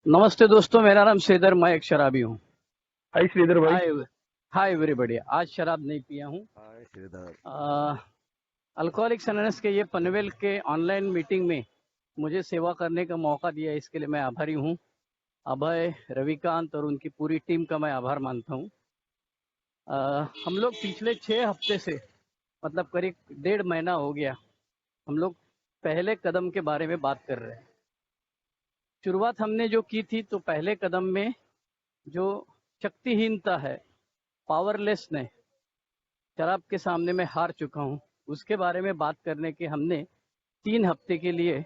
नमस्ते दोस्तों, मेरा नाम श्रीधर, मैं एक शराबी हूँ। हाय श्रीधर भाई। हाय। Hi everybody. आज शराब नहीं पिया हूँ। हाय श्रीधर। अल्कोहलिक्स एनोनिमस के ये पनवेल के ऑनलाइन मीटिंग में मुझे सेवा करने का मौका दिया, इसके लिए मैं आभारी हूँ। अभय, रविकांत और उनकी पूरी टीम का मैं आभार मानता हूँ। हम लोग पिछले 6 हफ्ते से, मतलब करीब 1.5 महीना हो गया, हम लोग पहले कदम के बारे में बात कर रहे हैं। शुरुआत हमने जो की थी, तो पहले कदम में जो शक्तिहीनता है, पावरलेसनेस, शराब के सामने मैं हार चुका हूँ, उसके बारे में बात करने के हमने 3 हफ्ते के लिए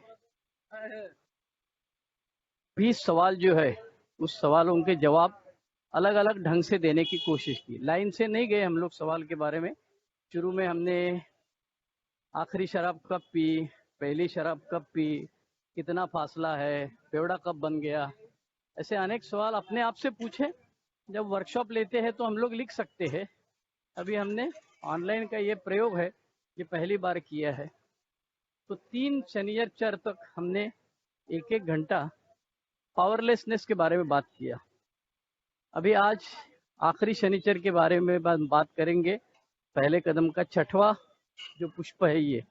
20 सवाल जो है, उस सवालों के जवाब अलग अलग ढंग से देने की कोशिश की। लाइन से नहीं गए हम लोग सवाल के बारे में। शुरू में हमने आखिरी शराब कब पी, पहली शराब कब पी, कितना फासला है, बेवड़ा कब बन गया, ऐसे अनेक सवाल अपने आप से पूछे। जब वर्कशॉप लेते हैं तो हम लोग लिख सकते हैं। अभी हमने ऑनलाइन का ये प्रयोग है, ये पहली बार किया है। तो 3 शनिचर तक हमने 1-1 घंटा पावरलेसनेस के बारे में बात किया। अभी आज आखिरी शनिचर के बारे में बात करेंगे। पहले कदम का 6वां जो पुष्प है, ये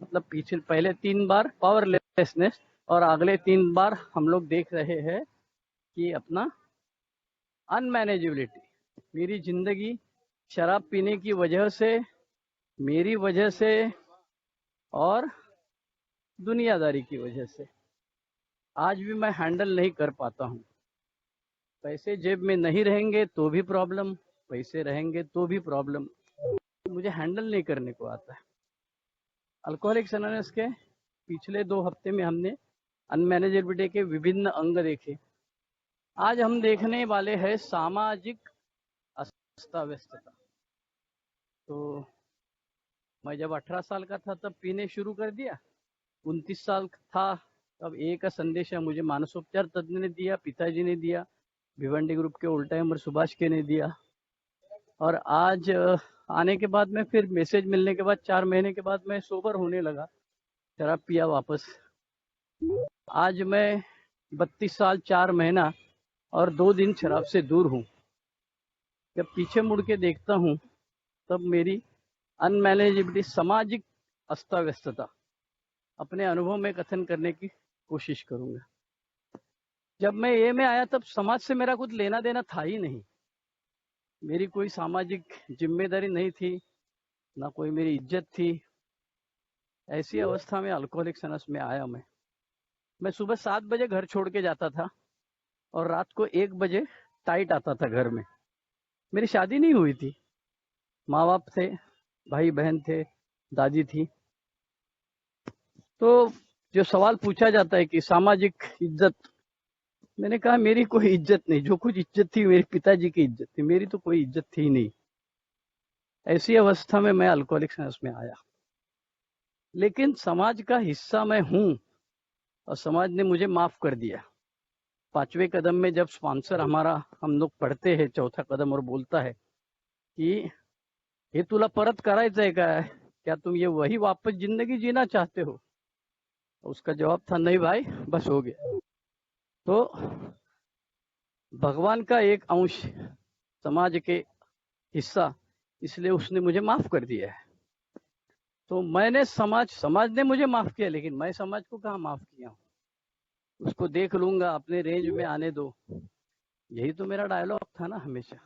मतलब पीछे पहले 3 बार पावरलेसनेस और अगले 3 बार हम लोग देख रहे हैं कि अपना अनमैनेजेबिलिटी। मेरी जिंदगी शराब पीने की वजह से, मेरी वजह से और दुनियादारी की वजह से आज भी मैं हैंडल नहीं कर पाता हूँ। पैसे जेब में नहीं रहेंगे तो भी प्रॉब्लम, पैसे रहेंगे तो भी प्रॉब्लम, मुझे हैंडल नहीं करने को आता है। अल्कोहलिक्स एनोनिमस के पिछले 2 हफ्ते में हमने अनमैनेजेबिलिटी के विभिन्न अंग देखे। आज हम देखने वाले हैं सामाजिक अस्ताव्यस्तता। तो मैं जब 18 साल का था तब पीने शुरू कर दिया। 29 साल था तब एक संदेश मुझे मानसोपचार तज्ञ ने दिया, पिताजी ने दिया, भिवंडी ग्रुप के उल्टा और सुभाष के ने दिया। और आज आने के बाद में फिर मैसेज मिलने के बाद 4 महीने के बाद मैं सोबर होने लगा, शराब पिया वापस। आज मैं 32 साल 4 महीना और 2 दिन शराब से दूर हूँ। जब पीछे मुड़ के देखता हूँ तब मेरी अनमैनेजेबिलिटी, सामाजिक अस्ताव्यस्तता अपने अनुभव में कथन करने की कोशिश करूंगा। जब मैं ये में आया तब समाज से मेरा कुछ लेना देना था ही नहीं। मेरी कोई सामाजिक जिम्मेदारी नहीं थी, ना कोई मेरी इज्जत थी। ऐसी अवस्था में अल्कोहलिक्स एनोनिमस में आया मैं सुबह 7 बजे घर छोड़ के जाता था और रात को 1 बजे टाइट आता था घर में। मेरी शादी नहीं हुई थी, माँ बाप थे, भाई बहन थे, दादी थी। तो जो सवाल पूछा जाता है कि सामाजिक इज्जत, मैंने कहा मेरी कोई इज्जत नहीं। जो कुछ इज्जत थी मेरे पिताजी की इज्जत थी, मेरी तो कोई इज्जत थी नहीं। ऐसी अवस्था में मैं अल्कोहलिक्स एनोनिमस में आया। लेकिन समाज का हिस्सा मैं हूं और समाज ने मुझे माफ कर दिया। 5वें कदम में जब स्पॉन्सर हमारा, हम लोग पढ़ते हैं 4था कदम और बोलता है कि ये तुला परत करायचंय का, क्या तुम ये वही वापस जिंदगी जीना चाहते हो? उसका जवाब था नहीं भाई, बस हो गया। तो भगवान का एक अंश, समाज के हिस्सा, इसलिए उसने मुझे माफ कर दिया है। तो मैंने समाज ने मुझे माफ किया, लेकिन मैं समाज को कहाँ माफ किया हूँ? उसको देख लूंगा, अपने रेंज में आने दो, यही तो मेरा डायलॉग था ना हमेशा।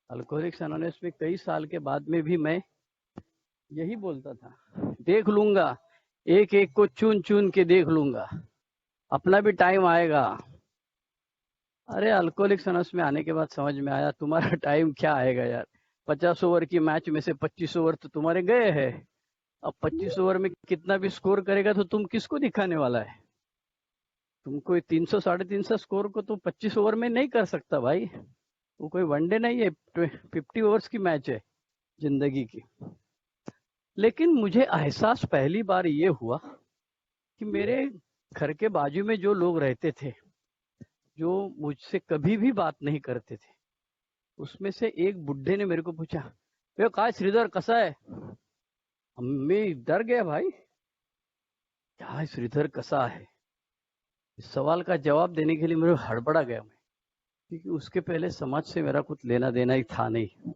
अल्कोहलिक्स एनोनिमस में कई साल के बाद में भी मैं यही बोलता था, देख लूंगा, एक एक को चुन चुन के देख लूंगा, अपना भी टाइम आएगा। अरे अल्कोहलिक्स एनोनिमस में आने के बाद समझ में आया, तुम्हारा टाइम क्या आएगा यार। 50 ओवर की मैच में से 25 ओवर तो तुम्हारे गए हैं। अब 25 ओवर में कितना भी स्कोर करेगा तो तुम किसको दिखाने वाला है? तुम कोई 300 350 स्कोर को तो 25 ओवर में नहीं कर सकता भाई। वो कोई वनडे नहीं है, 50 ओवर्स की मैच है जिंदगी की। लेकिन मुझे एहसास पहली बार ये हुआ कि मेरे घर के बाजू में जो लोग रहते थे, जो मुझसे कभी भी बात नहीं करते थे, उसमें से एक बुढ़े ने मेरे को पूछा, वे काय श्रीधर कसा है? मैं डर गया भाई, क्या श्रीधर कसा है? इस सवाल का जवाब देने के लिए मेरे हड़बड़ा गया मैं, क्योंकि उसके पहले समाज से मेरा कुछ लेना देना ही था नहीं।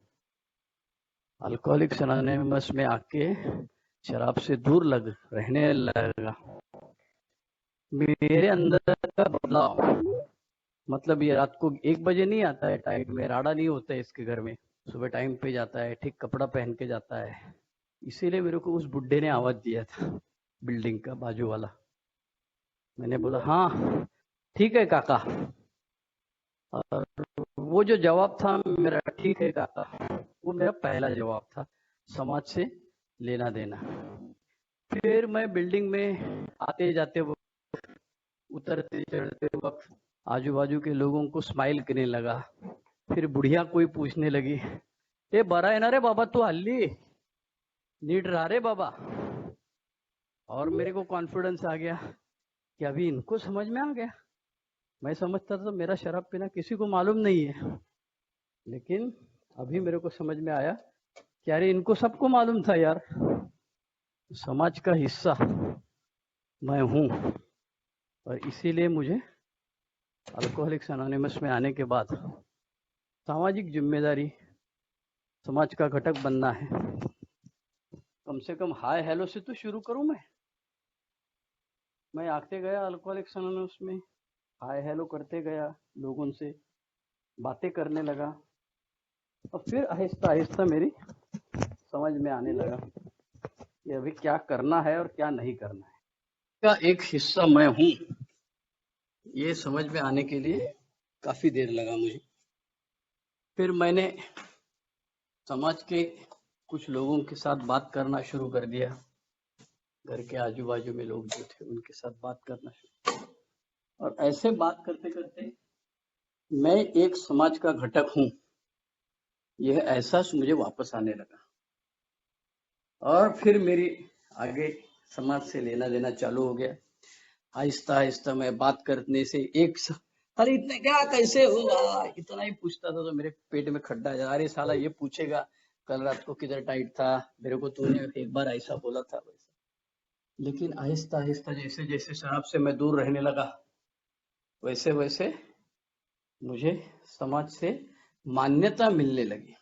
अल्कोहलिक्स अनोनिमस में आके शराब से दूर रहने लगा। मेरे अंदर का बदलाव, मतलब ये रात को 1 बजे नहीं आता है टाइम में, राड़ा नहीं होता है इसके घर में, सुबह टाइम पे जाता है, ठीक कपड़ा पहन के जाता है। इसीलिए मेरे को उस बुड्ढे ने आवाज दिया था, बिल्डिंग का बाजू वाला। मैंने बोला हाँ ठीक है काका, और वो जो जवाब था मेरा, ठीक है काका, वो मेरा पहला जवाब था समाज से लेना देना। फिर मैं बिल्डिंग में आते जाते वक्त, उतरते चढ़ते वक्त आजू बाजू के लोगों को स्माइल करने लगा। फिर बुढ़िया कोई पूछने लगी, ए बरा है ना रे बाबा, तू हल्ली नीट रहा रे बाबा। और मेरे को कॉन्फिडेंस आ गया कि अभी इनको समझ में आ गया। मैं समझता था मेरा शराब पीना किसी को मालूम नहीं है, लेकिन अभी मेरे को समझ में आया कि अरे इनको सबको मालूम था यार। समाज का हिस्सा मैं हूं, और इसीलिए मुझे अल्कोहलिक्स एनोनिमस में आने के बाद सामाजिक जिम्मेदारी, समाज का घटक बनना है। कम से कम हाय हेलो से तो शुरू करूं। मैं आते गया अल्कोहलिक्स एनोनिमस में, हाय हेलो करते गया, लोगों से बातें करने लगा, और फिर आहिस्ता आहिस्ता मेरी समझ में आने लगा कि अभी क्या करना है और क्या नहीं करना है। का एक हिस्सा मैं हूं, ये समझ में आने के लिए काफी देर लगा मुझे। फिर मैंने समाज के कुछ लोगों के साथ बात करना शुरू कर दिया। घर के आजू बाजू में लोग जो थे उनके साथ बात करना शुरू, और ऐसे बात करते करते मैं एक समाज का घटक हूं, यह एहसास मुझे वापस आने लगा। और फिर मेरी आगे समाज से लेना देना चालू हो गया। आहिस्ता आहिस्ता मैं बात करने से अरे इतने क्या, कैसे हुआ, इतना ही पूछता था तो मेरे पेट में खड्डा आ जा, अरे साला ये पूछेगा कल रात को किधर टाइट था, मेरे को तूने एक बार ऐसा बोला था वैसा। लेकिन आहिस्ता आहिस्ता जैसे जैसे शराब से मैं दूर रहने लगा, वैसे वैसे मुझे समाज से मान्यता मिलने लगी।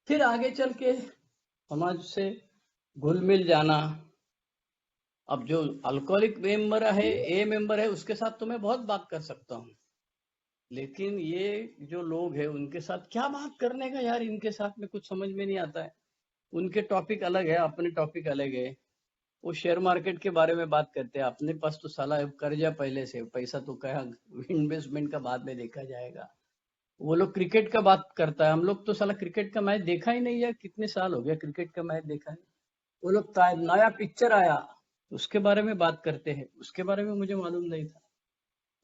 फिर आगे चल के समाज से घुल मिल जाना। अब जो अल्कोहलिक मेंबर है, ए मेंबर है, उसके साथ तो मैं बहुत बात कर सकता हूँ, लेकिन ये जो लोग हैं उनके साथ क्या बात करने का यार, इनके साथ में कुछ समझ में नहीं आता है। उनके टॉपिक अलग है, अपने टॉपिक अलग है। वो शेयर मार्केट के बारे में बात करते हैं, अपने पास तो साला कर्जा पहले से, पैसा तो क्या इन्वेस्टमेंट का बाद में देखा जाएगा। वो लोग क्रिकेट का बात करता है, हम लोग तो साला क्रिकेट का मैच देखा ही नहीं है, कितने साल हो गया क्रिकेट का मैच देखा है। वो लोग नया पिक्चर आया उसके बारे में बात करते हैं, उसके बारे में मुझे मालूम नहीं था।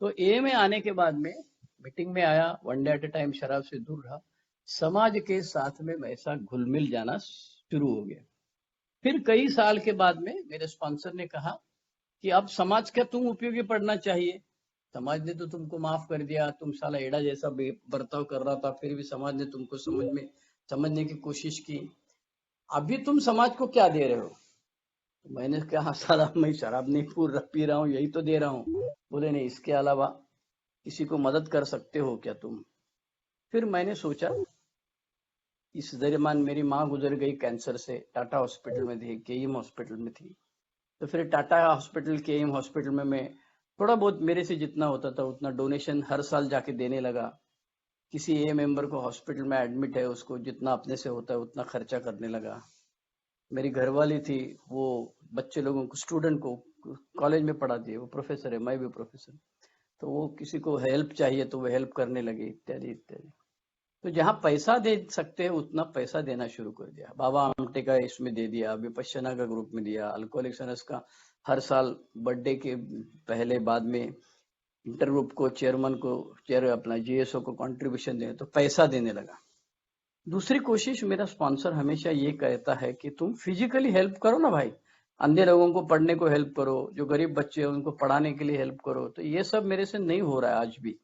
तो ए में आने के बाद में मीटिंग में आया, one day at A time शराब से दूर रहा, समाज के साथ में वैसा घुल मिल जाना शुरू हो गया। फिर कई साल के बाद में मेरे स्पॉन्सर ने कहा कि अब समाज का तुम उपयोगी पड़ना चाहिए। समाज ने तो तुमको माफ कर दिया, तुम साला एड़ा जैसा बर्ताव कर रहा था, फिर भी समाज ने तुमको समझने की कोशिश की। अभी तुम समाज को क्या दे रहे हो? तो मैंने कहा साला मैं शराब नहीं पी रहा हूँ, यही तो दे रहा हूँ। बोले नहीं, इसके अलावा किसी को मदद कर सकते हो क्या तुम? फिर मैंने सोचा, इस दरमियान मेरी माँ गुजर गई कैंसर से, टाटा हॉस्पिटल में थी, केईएम हॉस्पिटल में थी। तो फिर टाटा हॉस्पिटल, केईएम हॉस्पिटल में मैं थोड़ा बहुत मेरे से जितना होता था उतना डोनेशन हर साल जाके देने लगा। किसी ए मेंबर को हॉस्पिटल में एडमिट है, उसको जितना अपने से होता है उतना खर्चा करने लगा। मेरी घरवाली थी, वो बच्चे लोगों को, स्टूडेंट को कॉलेज में पढ़ाती है, वो प्रोफेसर है, मैं भी प्रोफेसर, तो वो किसी को हेल्प चाहिए तो वो हेल्प करने लगे, इत्यादि इत्यादि। तो जहाँ पैसा दे सकते हैं उतना पैसा देना शुरू कर दिया। बाबा आमटे का इसमें दे दिया, विपश्यना का ग्रुप में दिया, अल्कोहलिक्स एनोनिमस का हर साल बर्थडे के पहले बाद में इंटर ग्रुप को, चेयरमैन को, अपना जीएसओ को कंट्रीब्यूशन दे, तो पैसा देने लगा। दूसरी कोशिश, मेरा स्पॉन्सर हमेशा ये कहता है कि तुम फिजिकली हेल्प करो ना भाई, अंधे लोगों को पढ़ने को हेल्प करो, जो गरीब बच्चे हैं उनको पढ़ाने के लिए हेल्प करो। तो ये सब मेरे से नहीं हो रहा है आज भी,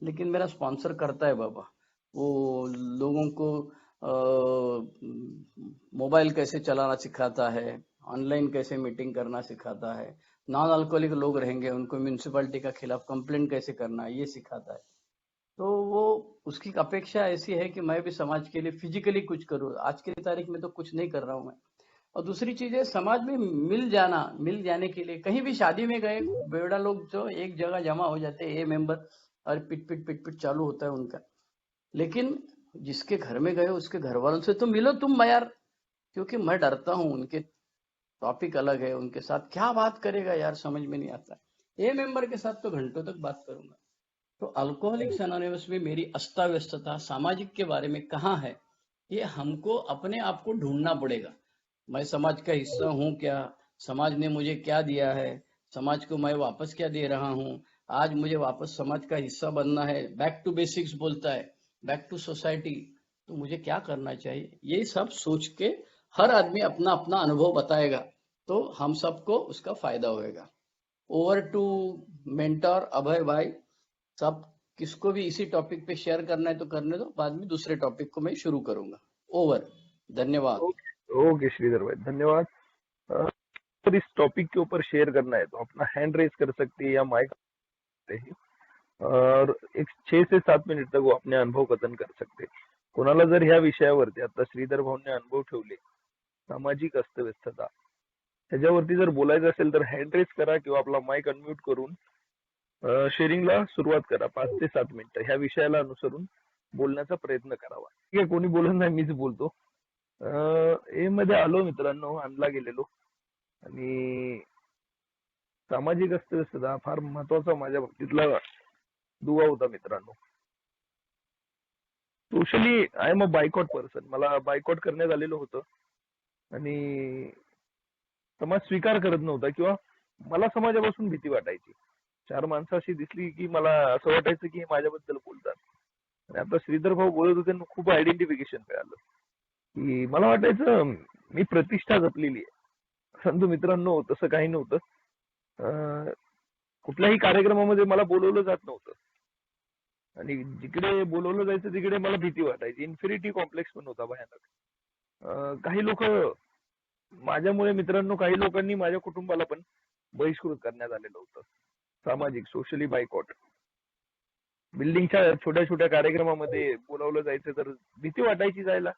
लेकिन मेरा स्पॉन्सर करता है बाबा। वो लोगों को मोबाइल कैसे चलाना सिखाता है, ऑनलाइन कैसे मीटिंग करना सिखाता है, नॉन अल्कोहलिक लोग रहेंगे, उनको म्यूनिसिपैलिटी का खिलाफ कंप्लेंट कैसे करना है ये सिखाता है। तो वो उसकी अपेक्षा ऐसी है कि मैं भी समाज के लिए फिजिकली कुछ करूँ। आज की तारीख में तो कुछ नहीं कर रहा हूँ मैं। और दूसरी चीज है, समाज में मिल जाने के लिए कहीं भी शादी में गए, बेवड़ा लोग जो एक जगह जमा हो जाते हैं, ए मेंबर, और पिट पिट पिट पिट चालू होता है उनका। लेकिन जिसके घर में गए उसके घर वालों से तो मिलो तुम यार, क्योंकि मैं डरता हूँ, उनके टॉपिक अलग है, उनके साथ क्या बात करेगा यार, समझ में नहीं आता। ए मेंबर के साथ तो घंटों तक बात करूंगा। तो अल्कोहलिक्स एनोनिमस में मेरी अस्ता व्यस्तता सामाजिक के बारे में कहाँ है, ये हमको अपने आप को ढूंढना पड़ेगा। मैं समाज का हिस्सा हूँ क्या? समाज ने मुझे क्या दिया है? समाज को मैं वापस क्या दे रहा हूँ? आज मुझे वापस समाज का हिस्सा बनना है, बैक टू बेसिक्स बोलता है, बैक टू सोसाइटी। तो मुझे क्या करना चाहिए, ये सब सोच के हर आदमी अपना अपना अनुभव बताएगा, तो हम सबको उसका फायदा होएगा। ओवर टू मेंटर अभय भाई। सब किसको भी इसी टॉपिक पे शेयर करना है तो करने दो, बाद में दूसरे टॉपिक को मैं शुरू करूंगा। ओवर। धन्यवाद। ओके श्रीधर भाई, धन्यवाद। अगर इस टॉपिक के ऊपर शेयर करना है तो अपना हैंड रेज कर सकते हैं या माइक करते हैं, और एक 6 से 7 मिनिट तक वो अपने अनुभव कथन कर सकते. कोणाला जर ह्या विषयावरती आता श्रीधर भाऊंनी अनुभव ठेवले, सामाजिक अस्तव्यस्तता, त्याच्यावरती जर बोलायचं असेल तर हँड रेज करा किंवा आपला माईक अनम्यूट करून शेअरिंगला सुरुवात करा. 5 ते 7 मिनिटं ह्या विषयाला अनुसरून बोलण्याचा प्रयत्न करावा. ठीक आहे, कोणी बोलत नाही, मीच बोलतो. ए मध्ये आलो मित्रांनो, आणला गेलेलो, आणि सामाजिक अस्तव्यस्तता फार महत्वाचा माझ्या बाबतीतला दुवा होता मित्रांनो. Socially I am a boycott person. मला बायकॉट करण्यात आलेलं होतं आणि समाज स्वीकार करत नव्हता किंवा मला समाजापासून भीती वाटायची. 4 माणसं अशी दिसली की मला असं वाटायचं की हे माझ्याबद्दल बोलतात. आणि आता श्रीधर भाऊ बोलत होते, खूप आयडेंटिफिकेशन मिळालं की मला वाटायचं मी प्रतिष्ठा जपलेली आहे. परंतु मित्रांनो तसं काही नव्हतं. कुठल्याही कार्यक्रमामध्ये मला बोलवलं जात नव्हतं आणि जिकडे बोलवलं जायचं तिकडे मला भीती वाटायची. इन्फिनिटी कॉम्प्लेक्स पण होता भयानक. काही लोक माझ्यामुळे मित्रांनो, काही लोकांनी माझ्या कुटुंबाला पण बहिष्कृत करण्यात आलेलं होतं. सामाजिक सोशली बायकॉट. बिल्डिंगच्या छोट्या छोट्या कार्यक्रमामध्ये बोलावलं जायचं तर भीती वाटायची जायला.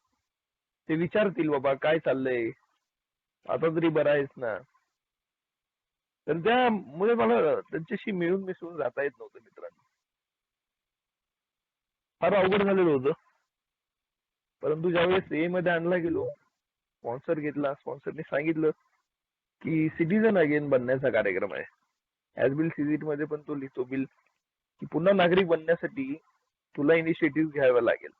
ते विचारतील बाबा काय चाललंय, आता तरी बरं आहेस ना. तर त्यामुळे मला त्यांच्याशी मिळून मिसळून जाता येत नव्हतं मित्रांनो. फार अवघड झालेलं होतं. परंतु ज्यावेळेस ए मध्ये आणला गेलो, स्पॉन्सर घेतला, स्पॉन्सरने सांगितलं की सिटीजन अगेन बनण्याचा कार्यक्रम आहे. ऍज बिल सिजिट मध्ये पण तो लिहितो बिल की पुन्हा नागरिक बनण्यासाठी तुला इनिशिएटिव्ह घ्यावा लागेल.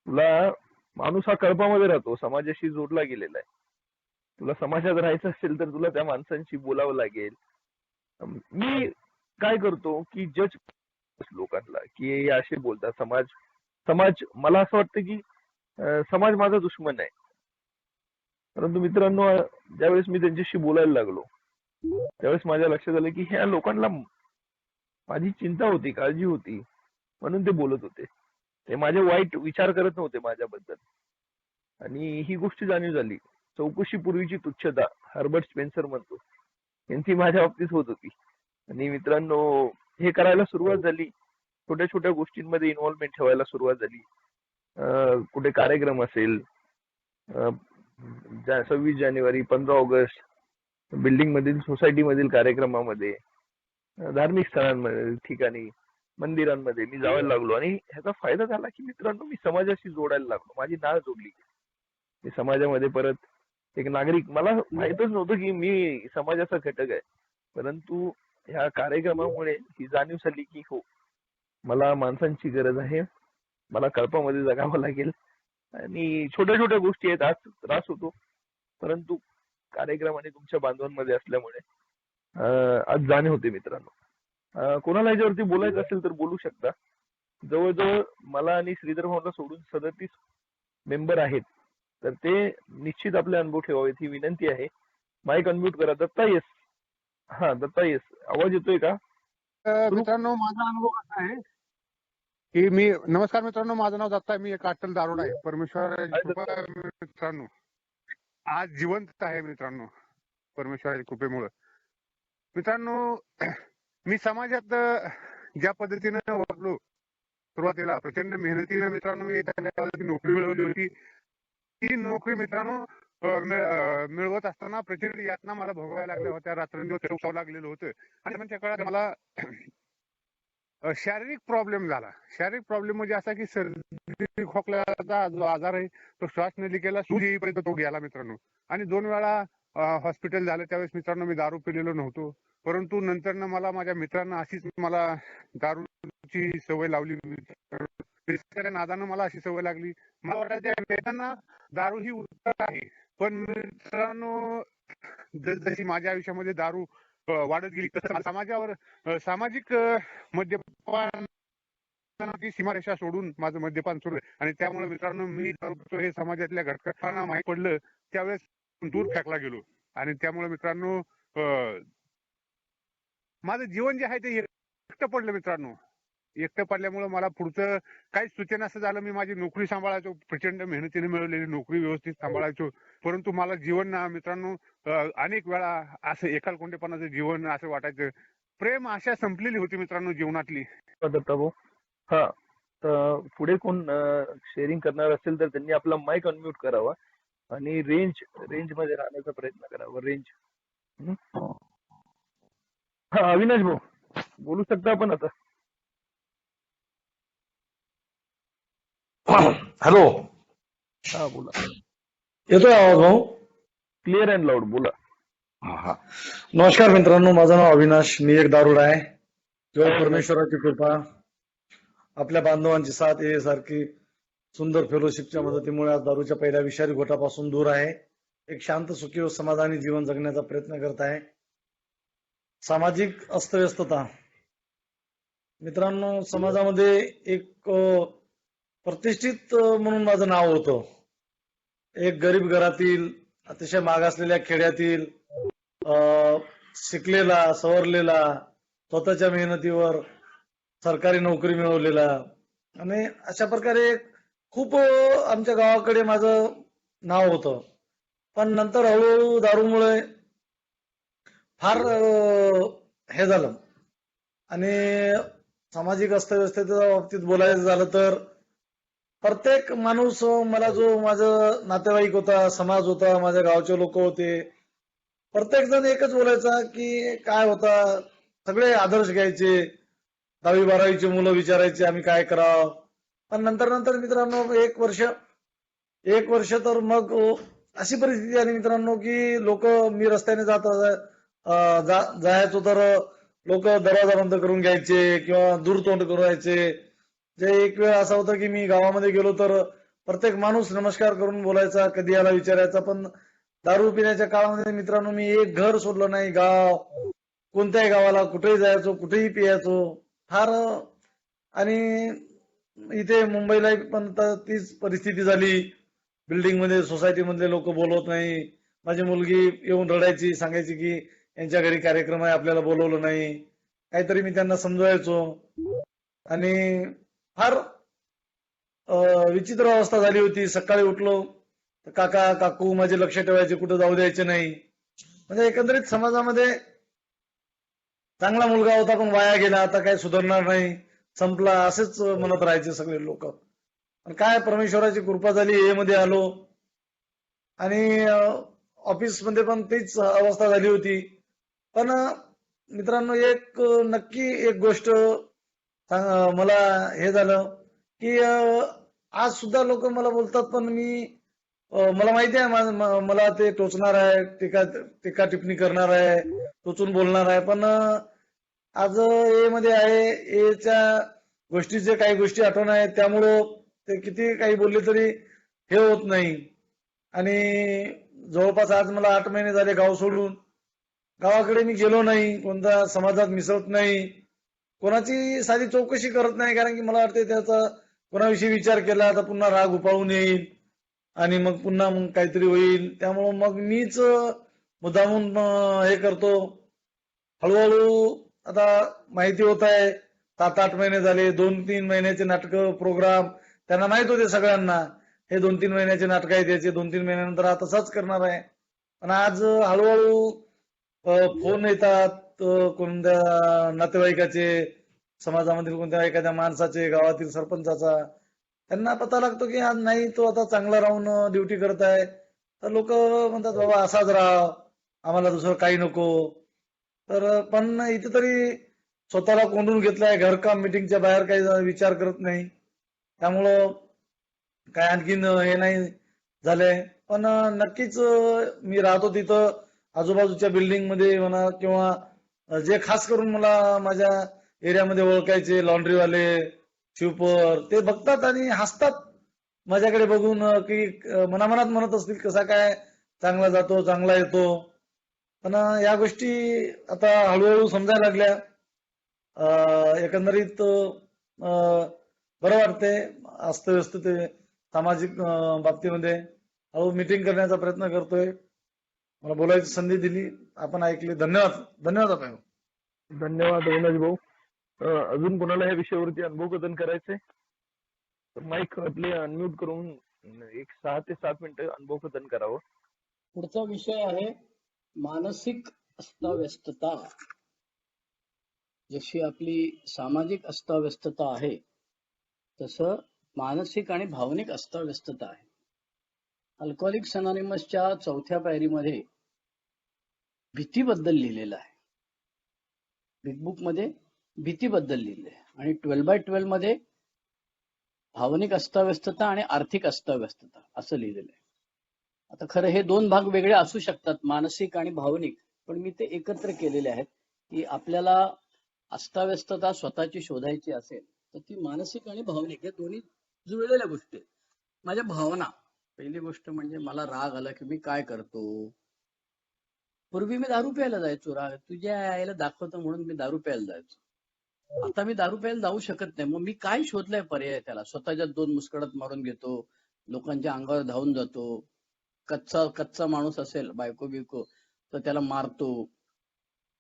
तुला माणूस हा कळपामध्ये राहतो, समाजाशी जोडला गेलेला आहे. तुला समाजात राहायचं असेल तर तुला त्या माणसांशी बोलावं लागेल. मी काय करतो की जज लोकांना की हे असे बोलतात. समाज मला असं वाटतं की समाज माझा दुश्मन आहे. परंतु मित्रांनो ज्यावेळेस मी त्यांच्याशी बोलायला लागलो त्यावेळेस माझ्या लक्षात आलं की ह्या लोकांना माझी चिंता होती, काळजी होती, म्हणून ते बोलत होते. ते माझे वाईट विचार करत नव्हते माझ्याबद्दल. आणि ही गोष्ट जाणीव झाली. चौकशी पूर्वीची तुच्छता, हर्बर्ट स्पेन्सर म्हणतो, यांची माझ्या बाबतीत होत होती. आणि मित्रांनो हे करायला सुरुवात झाली. छोट्या छोट्या गोष्टींमध्ये इन्व्हॉल्वमेंट ठेवायला सुरुवात झाली. कुठे कार्यक्रम असेल, 26 जानेवारी, 15 ऑगस्ट, बिल्डिंग मधील, सोसायटी मधील कार्यक्रमामध्ये, धार्मिक स्थळांमध्ये, ठिकाणी, मंदिरांमध्ये मी जायला लागलो. आणि ह्याचा फायदा झाला की मित्रांनो मी समाजाशी जोडायला लागलो. माझी नाळ जोडली. मी समाजामध्ये परत एक नागरिक. मला माहितच नव्हतं की मी समाजाचा घटक आहे. परंतु ह्या कार्यक्रमामुळे ही जाणीव झाली की हो, मला माणसांची गरज आहे. मला कळपामध्ये जगावं लागेल. आणि छोट्या छोट्या गोष्टी आहेत. आज त्रास होतो, परंतु कार्यक्रम आणि तुमच्या बांधवांमध्ये असल्यामुळे आज जाणीव होते मित्रांनो. कोणाला याच्यावरती बोलायचं असेल तर बोलू शकता. जवळजवळ मला आणि श्रीधर भाऊला सोडून 37 मेंबर आहेत. तर ते निश्चित आपले अनुभव ठेवावेत ही विनंती आहे. माईक अनम्यूट करा. दत्ता येस. हा दत्ता येस, आवाज येतोय का? मित्रांनो माझा अनुभव असा आहे की नमस्कार मित्रांनो, माझं नाव दत्ता आहे. मी एक अट्टल दारुडा आहे. परमेश्वर मित्रांनो आज जिवंत आहे मित्रांनो, परमेश्वराच्या कृपेमुळे. मित्रांनो, मी समाजात ज्या पद्धतीने वागलो सुरुवातीला प्रचंड मेहनतीने मित्रांनो मी त्या नोकरी मिळवली होती. ती नोकरी मित्रांनो मिळवत असताना प्रचंड यातना मला भोगाव्या लागल्या होत्या. रात्रंदिवस ठेवावं लागलेलं होतं. आणि पण त्या काळात मला शारीरिक प्रॉब्लेम झाला. शारीरिक प्रॉब्लेम म्हणजे असा की सर्दी खोकल्याचा जो आजार आहे तो श्वास नलिकेला सूज येईपर्यंत तो गेला मित्रांनो. आणि 2 वेळा हॉस्पिटल झालं. त्यावेळेस मित्रांनो मी दारू पिलेलो नव्हतो. परंतु नंतर मला माझ्या मित्रांना अशीच मला दारूची सवय लावली. नादानं मला अशी सवय लागली. मला वाटायचं वेदांना दारू ही उत्तर आहे. पण मित्रांनो जशी माझ्या आयुष्यामध्ये दारू वाढत गेली तसं समाजावर सामाजिक मद्यपान सीमारेषा सोडून माझं मद्यपान सुरू आहे. आणि त्यामुळे मित्रांनो मी हे समाजातल्या घटकांना माहीत पडलं त्यावेळेस दूर फेकला गेलो. आणि त्यामुळे मित्रांनो माझं जीवन जे आहे ते एकटं पडलं मित्रांनो. एकटं पडल्यामुळे मला पुढचं काही सूचना असं झालं. मी माझी नोकरी सांभाळायचो. प्रचंड मेहनतीने मिळवलेली नोकरी व्यवस्थित सांभाळायचो. परंतु मला जीवन ना मित्रांनो अनेक वेळा असं एकालकोंडेपणाचं जीवन असं वाटायचं. प्रेम आशा संपलेली होती मित्रांनो जीवनातली. दत्ताभाऊ, हा तर पुढे कोण शेअरिंग करणार असेल तर त्यांनी आपला माईक अनम्यूट करावा आणि रेंज मध्ये राहण्याचा प्रयत्न करावा. रेंज. हा अविनाश भाऊ बोलू शकता आपण आता. हॅलो, हा बोला. येतोय आवाज भाऊ? क्लिअर अँड लाऊड बोला. हा. नमस्कार मित्रांनो, माझं नाव अविनाश. मी एक दारुड आहे. केवळ परमेश्वराची कृपा, आपल्या बांधवांची साथ सारखी सुंदर फेलोशिपच्या मदतीमुळे आज दारूच्या पहिल्या विषारी घोटापासून दूर आहे. एक शांत सुखी व समाधानी जीवन जगण्याचा प्रयत्न करत आहे. सामाजिक अस्तव्यस्तता मित्रांनो, समाजामध्ये एक प्रतिष्ठित म्हणून माझं नाव होतं. एक गरीब घरातील अतिशय मागासलेल्या खेड्यातील शिकलेला सवरलेला स्वतःच्या मेहनतीवर सरकारी नोकरी मिळवलेला आणि अशा प्रकारे खूप आमच्या गावाकडे माझं नाव होतं. पण नंतर हळूहळू दारूमुळे फार हे झालं. आणि सामाजिक अस्तव्यस्ततेच्या बाबतीत बोलायचं झालं तर प्रत्येक माणूस मला जो माझं नातेवाईक होता, समाज होता, माझ्या गावचे लोक होते, प्रत्येक जण एकच बोलायचा की काय होता. सगळे आदर्श घ्यायचे. 10वी 12वीची मुलं विचारायचे आम्ही काय करावं. पण नंतर मित्रांनो एक वर्ष तर मग अशी परिस्थिती आली मित्रांनो की लोक, मी रस्त्याने जायचो तर लोक दरवाजा बंद करून घ्यायचे किंवा दूर तोंड करायचे. जे एक वेळ असा होता की मी गावामध्ये गेलो तर प्रत्येक माणूस नमस्कार करून बोलायचा, कधी याला विचारायचा. पण दारू पिण्याच्या काळामध्ये मित्रांनो मी एक घर सोडलं नाही. गाव, कोणत्याही गावाला कुठेही जायचो, कुठेही पियाचो फार. आणि इथे मुंबईला पण तीच परिस्थिती झाली. बिल्डिंग मध्ये सोसायटी मधले लोक बोलवत नाही. माझी मुलगी येऊन रडायची, सांगायची की यांच्या घरी कार्यक्रम आहे, आपल्याला बोलवलं नाही. काहीतरी मी त्यांना समजवायचो. आणि फार विचित्र अवस्था झाली होती. सकाळी उठलो तर काका काकू माझे लक्ष ठेवायचे, कुठं जाऊ द्यायचे नाही. म्हणजे एकंदरीत समाजामध्ये चांगला मुलगा होता पण वाया गेला, आता काय सुधारणार नाही, संपला, असेच म्हणत राहायचे सगळे लोक. काय परमेश्वराची कृपा झाली, ए मध्ये आलो आणि ऑफिस मध्ये पण तीच अवस्था झाली होती. पण मित्रांनो नक्की एक गोष्ट मला हे झालं की आज सुद्धा लोक मला बोलतात, पण मला माहिती आहे मला ते टोचणार आहे, टीका टिप्पणी करणार आहे, टोचून बोलणार आहे. पण आज ए मध्ये आहे, एच्या गोष्टीचे काही गोष्टी आठवण आहेत, त्यामुळं ते किती काही बोलले तरी हे होत नाही. आणि जवळपास आज मला 8 महिने झाले गाव सोडून. गावाकडे मी गेलो नाही, कोणत्या समाजात मिसळत नाही, कोणाची साधी चौकशी करत नाही. कारण की मला वाटते त्याचा कोणाविषयी विचार केला तर पुन्हा राग उपाळून येईल आणि मग पुन्हा काहीतरी होईल. त्यामुळं मग मीच मुद्दामून हे करतो. हळूहळू आता माहिती होत आहे, 7-8 महिने झाले, 2-3 महिन्याचे नाटक प्रोग्राम त्यांना माहित होते सगळ्यांना. हे 2-3 महिन्याचे नाटक आहेत, याचे 2-3 महिन्यानंतर हा तसाच करणार आहे. पण आज हळूहळू फोन येतात, कोणत्या नातेवाईकाचे, समाजामधील कोणत्या एखाद्या माणसाचे, गावातील सरपंचाचा, त्यांना पता लागतो की आज नाही तो आता चांगला राहून ड्युटी करत आहे, तर लोक म्हणतात बाबा असाच राहा, आम्हाला दुसरं काही नको. तर पण इथे तरी स्वतःला कोंडून घेतलाय, घरकाम मिटिंगच्या बाहेर काही विचार करत नाही. त्यामुळं काय आणखीन हे नाही झालंय. पण नक्कीच मी राहतो तिथं आजूबाजूच्या बिल्डिंग मध्ये म्हणा किंवा जे खास करून मला माझ्या एरियामध्ये ओळखायचे लॉन्ड्रीवाले, शिवपर, ते बघतात आणि हसतात माझ्याकडे बघून की मनामनात म्हणत असतील कसा काय चांगला जातो, चांगला येतो. पण या गोष्टी आता हळूहळू समजायला लागल्या. एकंदरीत बरं वाटते. अस्तव्यस्त ते सामाजिक बाबतीमध्ये हळू मीटिंग करण्याचा प्रयत्न करतोय. मला बोलायची संधी दिली, आपण ऐकली. धन्यवाद. धन्यवाद आपण. धन्यवाद उमेश भाऊ. अजून कोणाला या विषयावरती अनुभव कथन करायचंय तर माईक आपले अनम्यूट करून एक 6 ते 7 मिनिटं अनुभव कथन करावं. पुढचा विषय आहे मानसिक अस्ताव्यस्तता. जशी आपली सामाजिक अस्ताव्यस्तता आहे तसं मानसिक आणि भावनिक अस्ताव्यस्तता आहे. अल्कोहोलिक्स अनॉनिमसच्या 4थ्या पायरीमध्ये भीतीबद्दल लिहिलेलं आहे. बिग बुक मध्ये भीतीबद्दल लिहिलंय आणि 12x12 मध्ये भावनिक अस्ताव्यस्तता आणि आर्थिक अस्ताव्यस्तता असं लिहिलेलं आहे. आता खरं हे 2 भाग वेगळे असू शकतात, मानसिक आणि भावनिक, पण मी ते एकत्र केलेले आहेत की आपल्याला अस्ताव्यस्तता स्वतःची शोधायची असेल तर ती मानसिक आणि भावनिक या दोन्ही जुळलेल्या गोष्टी आहेत. माझ्या भावना, पहिली गोष्ट म्हणजे मला राग आला की मी काय करतो. पूर्वी मी दारू प्यायला जायचो, राग तुझ्या आईला दाखवतो म्हणून मी दारू प्यायला जायचो. आता मी दारू प्यायला जाऊ शकत नाही, मग मी काय शोधलाय पर्याय त्याला. स्वतःच्या 2 मुस्कडत मारून घेतो, लोकांच्या अंगावर धावून जातो, कच्चा माणूस असेल बायको बिको तर त्याला मारतो,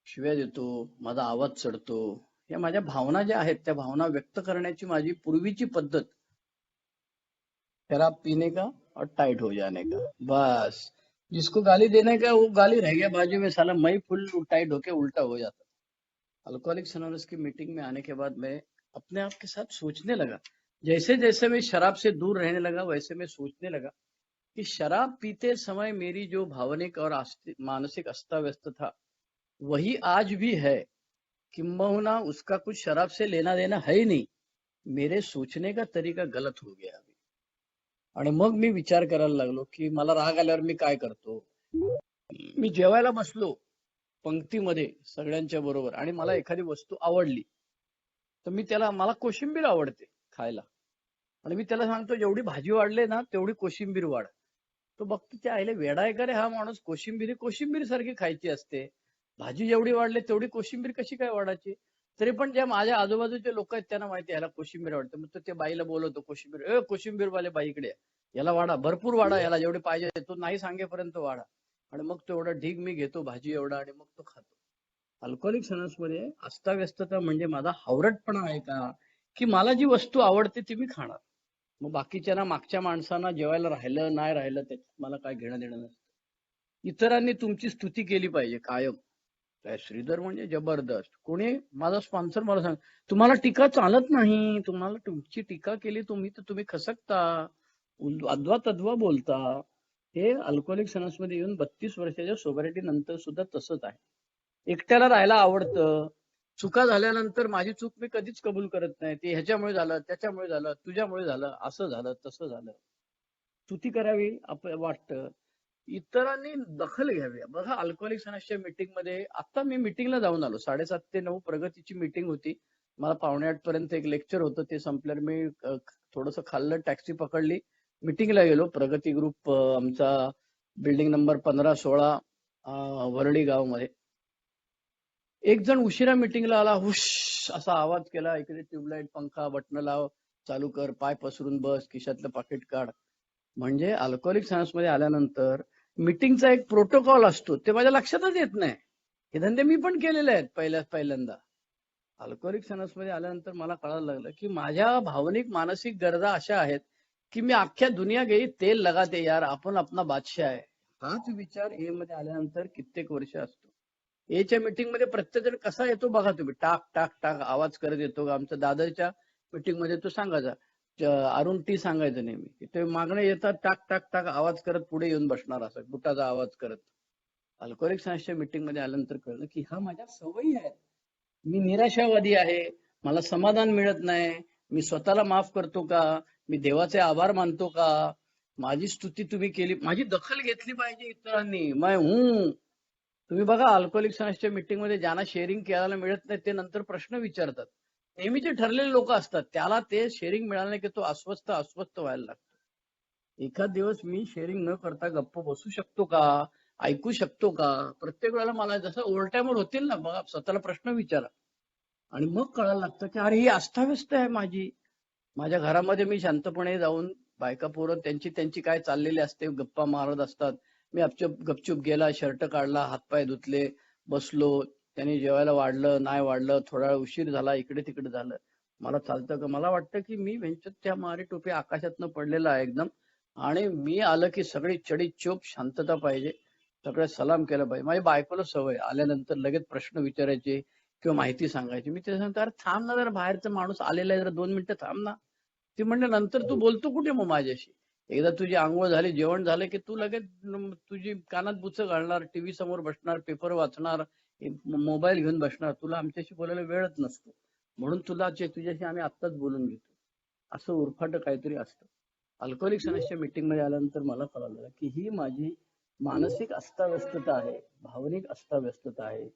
शिव्या देतो, माझा आवाज चढतो. या माझ्या भावना ज्या आहेत त्या भावना व्यक्त करण्याची माझी पूर्वीची पद्धत, शराब पीने का और टाइट हो जाने का, बस जिसको गाली देने का वो गाली रह गया बाजू में, साला मैं फुल टाइट होके उल्टा हो जाता. अल्कोहलिक्स अनोनिमस की मीटिंग में आने के बाद मैं अपने आप के साथ सोचने लगा, जैसे जैसे मैं शराब से दूर रहने लगा वैसे मैं सोचने लगा कि शराब पीते समय मेरी जो भावनिक और मानसिक अस्ताव्यस्त था वही आज भी है. किंबहुना उसका कुछ शराब से लेना देना है ही नहीं, मेरे सोचने का तरीका गलत हो गया अभी. आणि मग मी विचार करायला लागलो की मला राग आल्यावर मी काय करतो. मी जेवायला बसलो पंक्तीमध्ये सगळ्यांच्या बरोबर आणि मला एखादी वस्तू आवडली तर मी त्याला, मला कोशिंबीर आवडते खायला आणि मी त्याला सांगतो जेवढी भाजी वाढले ना तेवढी कोशिंबीर वाढ. तो बघतो त्या आईला वेडा आहे का रे हा माणूस, कोशिंबीर सारखी खायची असते, भाजी जेवढी वाढले तेवढी कोशिंबीर कशी काय वाढायची. तरी पण ज्या माझ्या आजूबाजूचे लोक आहेत त्यांना माहिती याला कोशिंबीर आवडते. मग तो त्या बाईला बोलवतो, कोशिंबीरवाले बाईकडे याला वाढा, भरपूर वाढा, याला जेवढे पाहिजे तो नाही सांगेपर्यंत वाढा. आणि मग तो एवढा ढीग मी घेतो भाजी एवढा आणि मग तो खातो. अल्कोहोलिक्स अनोनिमस मध्ये अस्ताव्यस्तता म्हणजे माझा हावरटपणा आहे का, की मला जी वस्तू आवडते ती मी खाणार, मग बाकीच्यांना मागच्या माणसांना जेवायला राहिलं नाही राहिलं त्याच्यात मला काय घेणं देणं नसतं. इतरांनी तुमची स्तुती केली पाहिजे कायम. काय श्रीधर म्हणजे जबरदस्त. कोणी माझा स्पॉन्सर मला सांग, तुम्हाला टीका चालत नाही, तुम्हाला तुमची टीका केली तुम्ही खसकता, अद्वा तद्वा बोलता. हे अल्कोहोलिक्स अनोनिमस मध्ये येऊन 32 वर्षाच्या सोबॅरिटी नंतर सुद्धा तसंच आहे. एकट्याला राहायला आवडतं. चुका झाल्यानंतर माझी चूक मी कधीच कबूल करत नाही, ते ह्याच्यामुळे झालं, त्याच्यामुळे झालं, तुझ्यामुळे झालं, असं झालं तसं झालं. स्तुती करावी वाटतं, इतरांनी दखल घ्यावी. बघा अल्कोहोलिक्स अनोनिमसच्या मीटिंग मध्ये, आता मी मीटिंगला जाऊन आलो, 7:30 ते 9 प्रगतीची मीटिंग होती. मला 7:45 पर्यंत एक लेक्चर होतं, ते संपल्यावर मी थोडंसं खाल्लं, टॅक्सी पकडली, मीटिंगला गेलो. प्रगती ग्रुप आमचा बिल्डिंग नंबर 15-16 वरळी गाव मध्ये. एक जण उशिरा मीटिंगला आला, हुश असा आवाज केला, इकडे ट्यूबलाईट, पंखा, बटन लाव, चालू कर, पाय पसरून बस, खिशातलं पाकिट काढ. म्हणजे अल्कोहोलिक्स अनोनिमस मध्ये आल्यानंतर मीटिंगचा एक प्रोटोकॉल असतो, ते माझ्या लक्षातच येत नाही. हे धंदे मी पण केलेले आहेत पहिल्यांदा. अल्कोहोलिक्स अनोनिमस मध्ये आल्यानंतर मला कळायला लागलं की माझ्या भावनिक मानसिक गरजा अशा आहेत की मी अख्ख्या दुनिया गई तेल लगाते यार, आपण अपना बादशाह आहे. हाच विचार ए मध्ये आल्यानंतर कित्येक वर्ष असतो. एच्या मीटिंग मध्ये प्रत्येक जण कसा येतो बघा तुम्ही, टाक टाक टाक आवाज करत येतो. आमच्या दादाच्या मीटिंग मध्ये तो सांगायचा, अरुण टी सांगायचं नेहमी की ते मागणे येतात टाक टाक टाक आवाज करत पुढे येऊन बसणार, असं बुटाचा आवाज करत. अल्कोहोलिक सायन्सच्या मीटिंग मध्ये आल्यानंतर कळलं की ह्या माझ्या सवयी आहेत. मी निराशावादी आहे, मला समाधान मिळत नाही, मी स्वतःला माफ करतो का, मी देवाचे आभार मानतो का, माझी स्तुती तुम्ही केली, माझी दखल घेतली पाहिजे इतरांनी. तुम्ही बघा अल्कोहोलिक सायन्सच्या मीटिंग मध्ये ज्यांना शेअरिंग करायला मिळत नाही ते नंतर प्रश्न विचारतात. नेहमीचे ठरलेले लोक असतात, त्याला ते शेअरिंग मिळालं नाही की तो अस्वस्थ व्हायला लागतो. एखाद दिवस मी शेअरिंग न करता गप्प बसू शकतो का, ऐकू शकतो का. प्रत्येक वेळेला मला जसं ओव्हरटाईमवर होतील ना, बघा स्वतःला प्रश्न विचारा आणि मग कळायला लागतं की अरे ही अस्ताव्यस्त आहे माझी. माझ्या घरामध्ये मी शांतपणे जाऊन, बायका पोरं त्यांची त्यांची काय चाललेली असते, गप्पा मारत असतात. मी गपचूप गेला, शर्ट काढला, हातपाय धुतले, बसलो, त्यांनी जेवायला वाढलं नाही वाढलं, थोडा वेळ उशीर झाला, इकडे तिकडे झालं, मला चालतं का. मला वाटतं की मी वेंचत त्या मारी टोपी आकाशातनं पडलेला आहे एकदम, आणि मी आलं की सगळी चडी चोप शांतता पाहिजे, सगळं सलाम केलं पाहिजे. माझ्या बायकोला सवय आल्यानंतर लगेच प्रश्न विचारायचे किंवा माहिती सांगायची. मी ते सांगतो, अरे थांब ना जरा, बाहेरचा माणूस आलेला आहे, जरा 2 मिनिटं थांब ना. ती म्हणते नंतर तू बोलतो कुठे मग माझ्याशी. एकदा तुझी आंघोळ झाली, जेवण झालं की तू लगेच तुझी कानात बुचं घालणार, टीव्ही समोर बसणार, पेपर वाचणार, मोबाईल घेऊन बसणार. तुला आमच्याशी बोलायला वेळच नसतो, म्हणून तुझ्याशी आम्ही आत्ताच बोलून घेतो, असं उरफाट काहीतरी असतं. अल्कोहोलिक सायन्सच्या मीटिंग मध्ये आल्यानंतर मला कळालं की ही माझी मानसिक अस्ताव्यस्तता आहे, भावनिक अस्ताव्यस्तता आहे.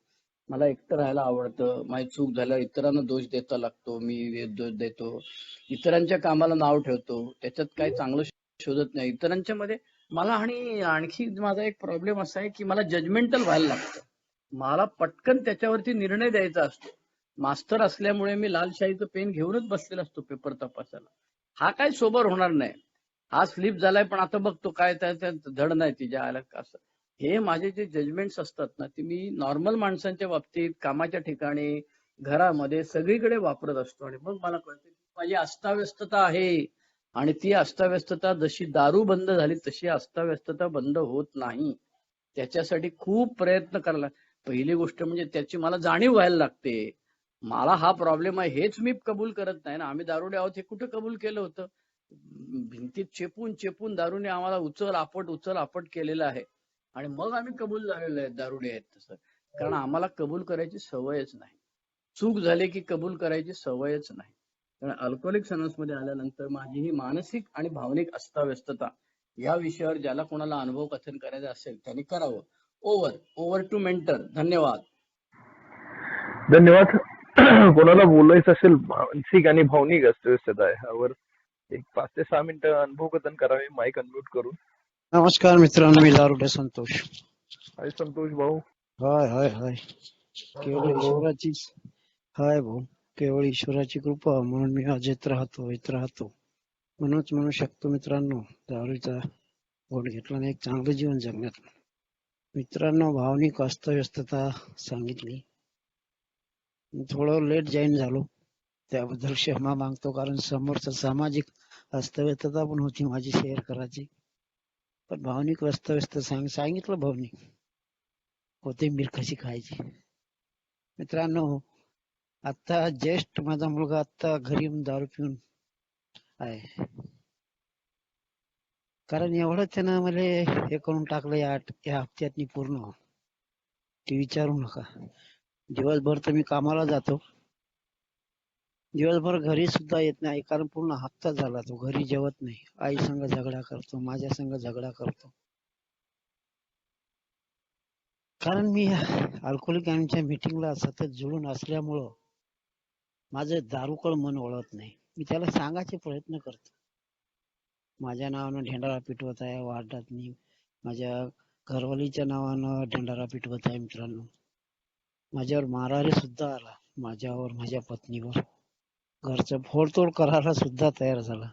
मला एकटं राहायला आवडतं, माझी चूक झाल्यावर इतरांना दोष देता लागतो, मी दोष देतो, इतरांच्या कामाला नाव ठेवतो, त्याच्यात काही चांगलं शोधत नाही इतरांच्या मध्ये मला. आणि आणखी माझा एक प्रॉब्लेम असा आहे की मला जजमेंटल व्हायला लागतं, मला पटकन त्याच्यावरती निर्णय द्यायचा असतो. मास्टर असल्यामुळे मी लाल शाईचं पेन घेऊनच बसलेला असतो पेपर तपासायला. हा काय सोबर होणार नाही, हा स्लिप झालाय पण आता बघतो काय त्यात धड नाही तिच्या आला असं. हे माझे जे जजमेंट्स असतात ना, ते मी नॉर्मल माणसांच्या बाबतीत, कामाच्या ठिकाणी, घरामध्ये सगळीकडे वापरत असतो. आणि मग मला कळतं की माझी अस्ताव्यस्तता आहे, आणि ती अस्ताव्यस्तता जशी दारू बंद झाली तशी अस्ताव्यस्तता बंद होत नाही. त्याच्यासाठी खूप प्रयत्न करायला, पहिली गोष्ट म्हणजे त्याची मला जाणीव व्हायला लागते. मला हा प्रॉब्लेम आहे हेच मी कबूल करत नाही ना. आम्ही दारुडे आहोत हे कुठं कबूल केलं होतं, भिंतीत चेपून चेपून दारूने आम्हाला उचल आपट केलेलं आहे, आणि मग आम्ही कबूल झालेलो आहे दारुडे आहेत तसं. कारण आम्हाला कबूल करायची सवयच नाही, चूक झाली की कबूल करायची सवयच नाही. कारण अल्कोहोलिक सायन्स मध्ये आल्यानंतर माझी ही मानसिक आणि भावनिक अस्ताव्यस्तता या विषयावर ज्याला कोणाला अनुभव कथन करायचा असेल त्यांनी करावं. Over to mentor. धन्यवाद. धन्यवाद. कोणाला बोलायचं असेल मानसिक आणि भावनिक अस्ताव्यस्तता यावर एक 5 ते 6 मिनिटं अनुभव कथन करावे, माईक अनम्यूट करून. नमस्कार मित्रांनो, मी दारुडे संतोष. हाय संतोष भाऊ. हाय हाय हाय. केवळ ईश्वराची, हाय भाऊ, केवळ ईश्वराची कृपा म्हणून मी आज येत राहतो. म्हणूनच म्हणू शकतो मित्रांनो, दारूचा बोट घेतला आणि एक चांगलं जीवन जगण्यात. मित्रांनो, भावनिक अस्ताव्यस्तता सांगितली, थोडं लेट जॉईन झालो, त्याबद्दल क्षमा मागतो. कारण समोरचं सामाजिक अस्ताव्यस्तता पण होती माझी शेअर करायची. पण भावनिक अस्ताव्यस्त सांगितलं भावनिक कोथिंबीर कशी खायची. मित्रांनो, आता जस्ट माझा मुलगा आता घरी येऊन दारू पिऊन आहे. कारण एवढं त्यानं मला हे करून टाकलं या हप्त्यात पूर्ण, ते विचारू नका. दिवसभर तर मी कामाला जातो, दिवसभर घरी सुद्धा येत नाही. कारण पूर्ण हप्ता झाला तो घरी जेवत नाही, आई संग झगडा करतो, माझ्या संग झगडा करतो. कारण मी अल्कोहोलिक अनोनिमसच्या मीटिंगला सतत जुळून असल्यामुळं माझं दारूकडं मन वळत नाही. मी त्याला सांगायचे प्रयत्न करतो, माझ्या नावानं ढेंडारा पिटवत आहे वार्डात, मी माझ्या घरवालीच्या नावानं ढेंडारा पिटवत आहे. मित्रांनो, माझ्यावर मारायला सुद्धा आला, माझ्यावर, माझ्या पत्नीवर, घरचं फोडतोड करायला सुद्धा तयार झाला.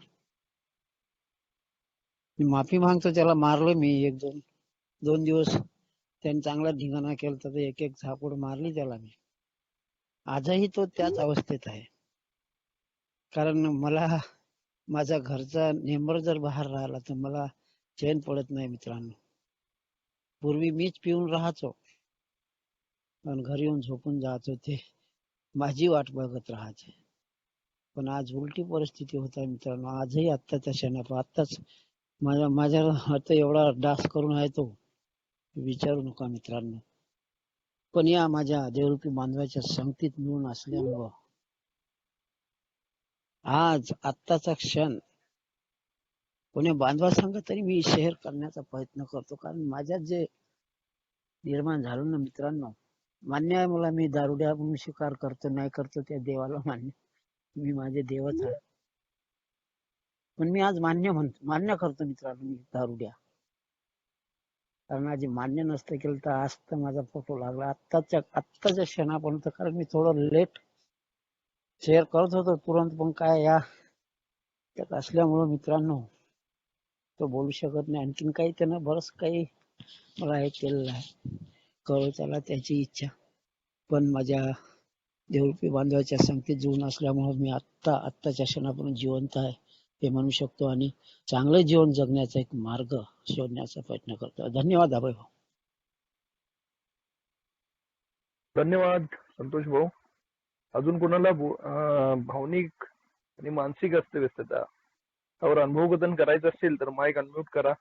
मी माफी मागतो, त्याला मारलं मी 1-2 दिवस. त्याने चांगला धिंगाणा केला तर एक झापड मारली त्याला मी. आजही तो त्याच अवस्थेत आहे. कारण मला माझा घरचा मेंबर जर बाहेर राहिला तर मला चैन पडत नाही. मित्रांनो, पूर्वी मीच पिऊन राहायचो, आणि घरी येऊन झोपून जात होते, माझी वाट बघत राहायचे. पण आज उलटी परिस्थिती होत आहे मित्रांनो. आजही आत्ताच्या क्षणात आत्ताच माझ्या आता एवढा डास करून आहे तो विचारू नका मित्रांनो. पण या माझ्या देवरूपी बांधवाच्या संगतीत मिळून असल्यामुळं आज आत्ताचा क्षण कोणी बांधवा सांगा तरी मी शेअर करण्याचा प्रयत्न करतो. कारण माझ्यात जे निर्माण झालं ना मित्रांनो, मान्य आहे मला मी दारुड्या म्हणून स्वीकार करतो नाही करतो त्या देवाला मान्य, मी माझे देवच आहे. पण मी आज मान्य करतो मित्रांनो मी दारुड्या. कारण आज मान्य नसतं केलं तर आज तर माझा फोटो लागला आत्ताच्या क्षणापर्यंत. कारण मी थोडं लेट शेअर करत होतो तुरंत, पण काय या त्यात असल्यामुळं मित्रांनो तो बोलू शकत नाही. आणखीन काही त्यानं बरंच काही मला हे केलेलं आहे, कळो त्याला त्याची इच्छा. पण माझ्या देवरूपी बांधवाच्या संगतीत जुळून असल्यामुळे मी आत्ताच्या क्षणापर्यंत जिवंत आहे हे म्हणू शकतो आणि चांगलं जीवन जगण्याचा एक मार्ग शोधण्याचा प्रयत्न करतो. धन्यवाद अभय भाऊ. धन्यवाद संतोष भाऊ. अजून कोणाला भावनिक आणि मानसिक अस्वस्थता और अनुभवकथन करायचं असेल तर माईक अनम्यूट करा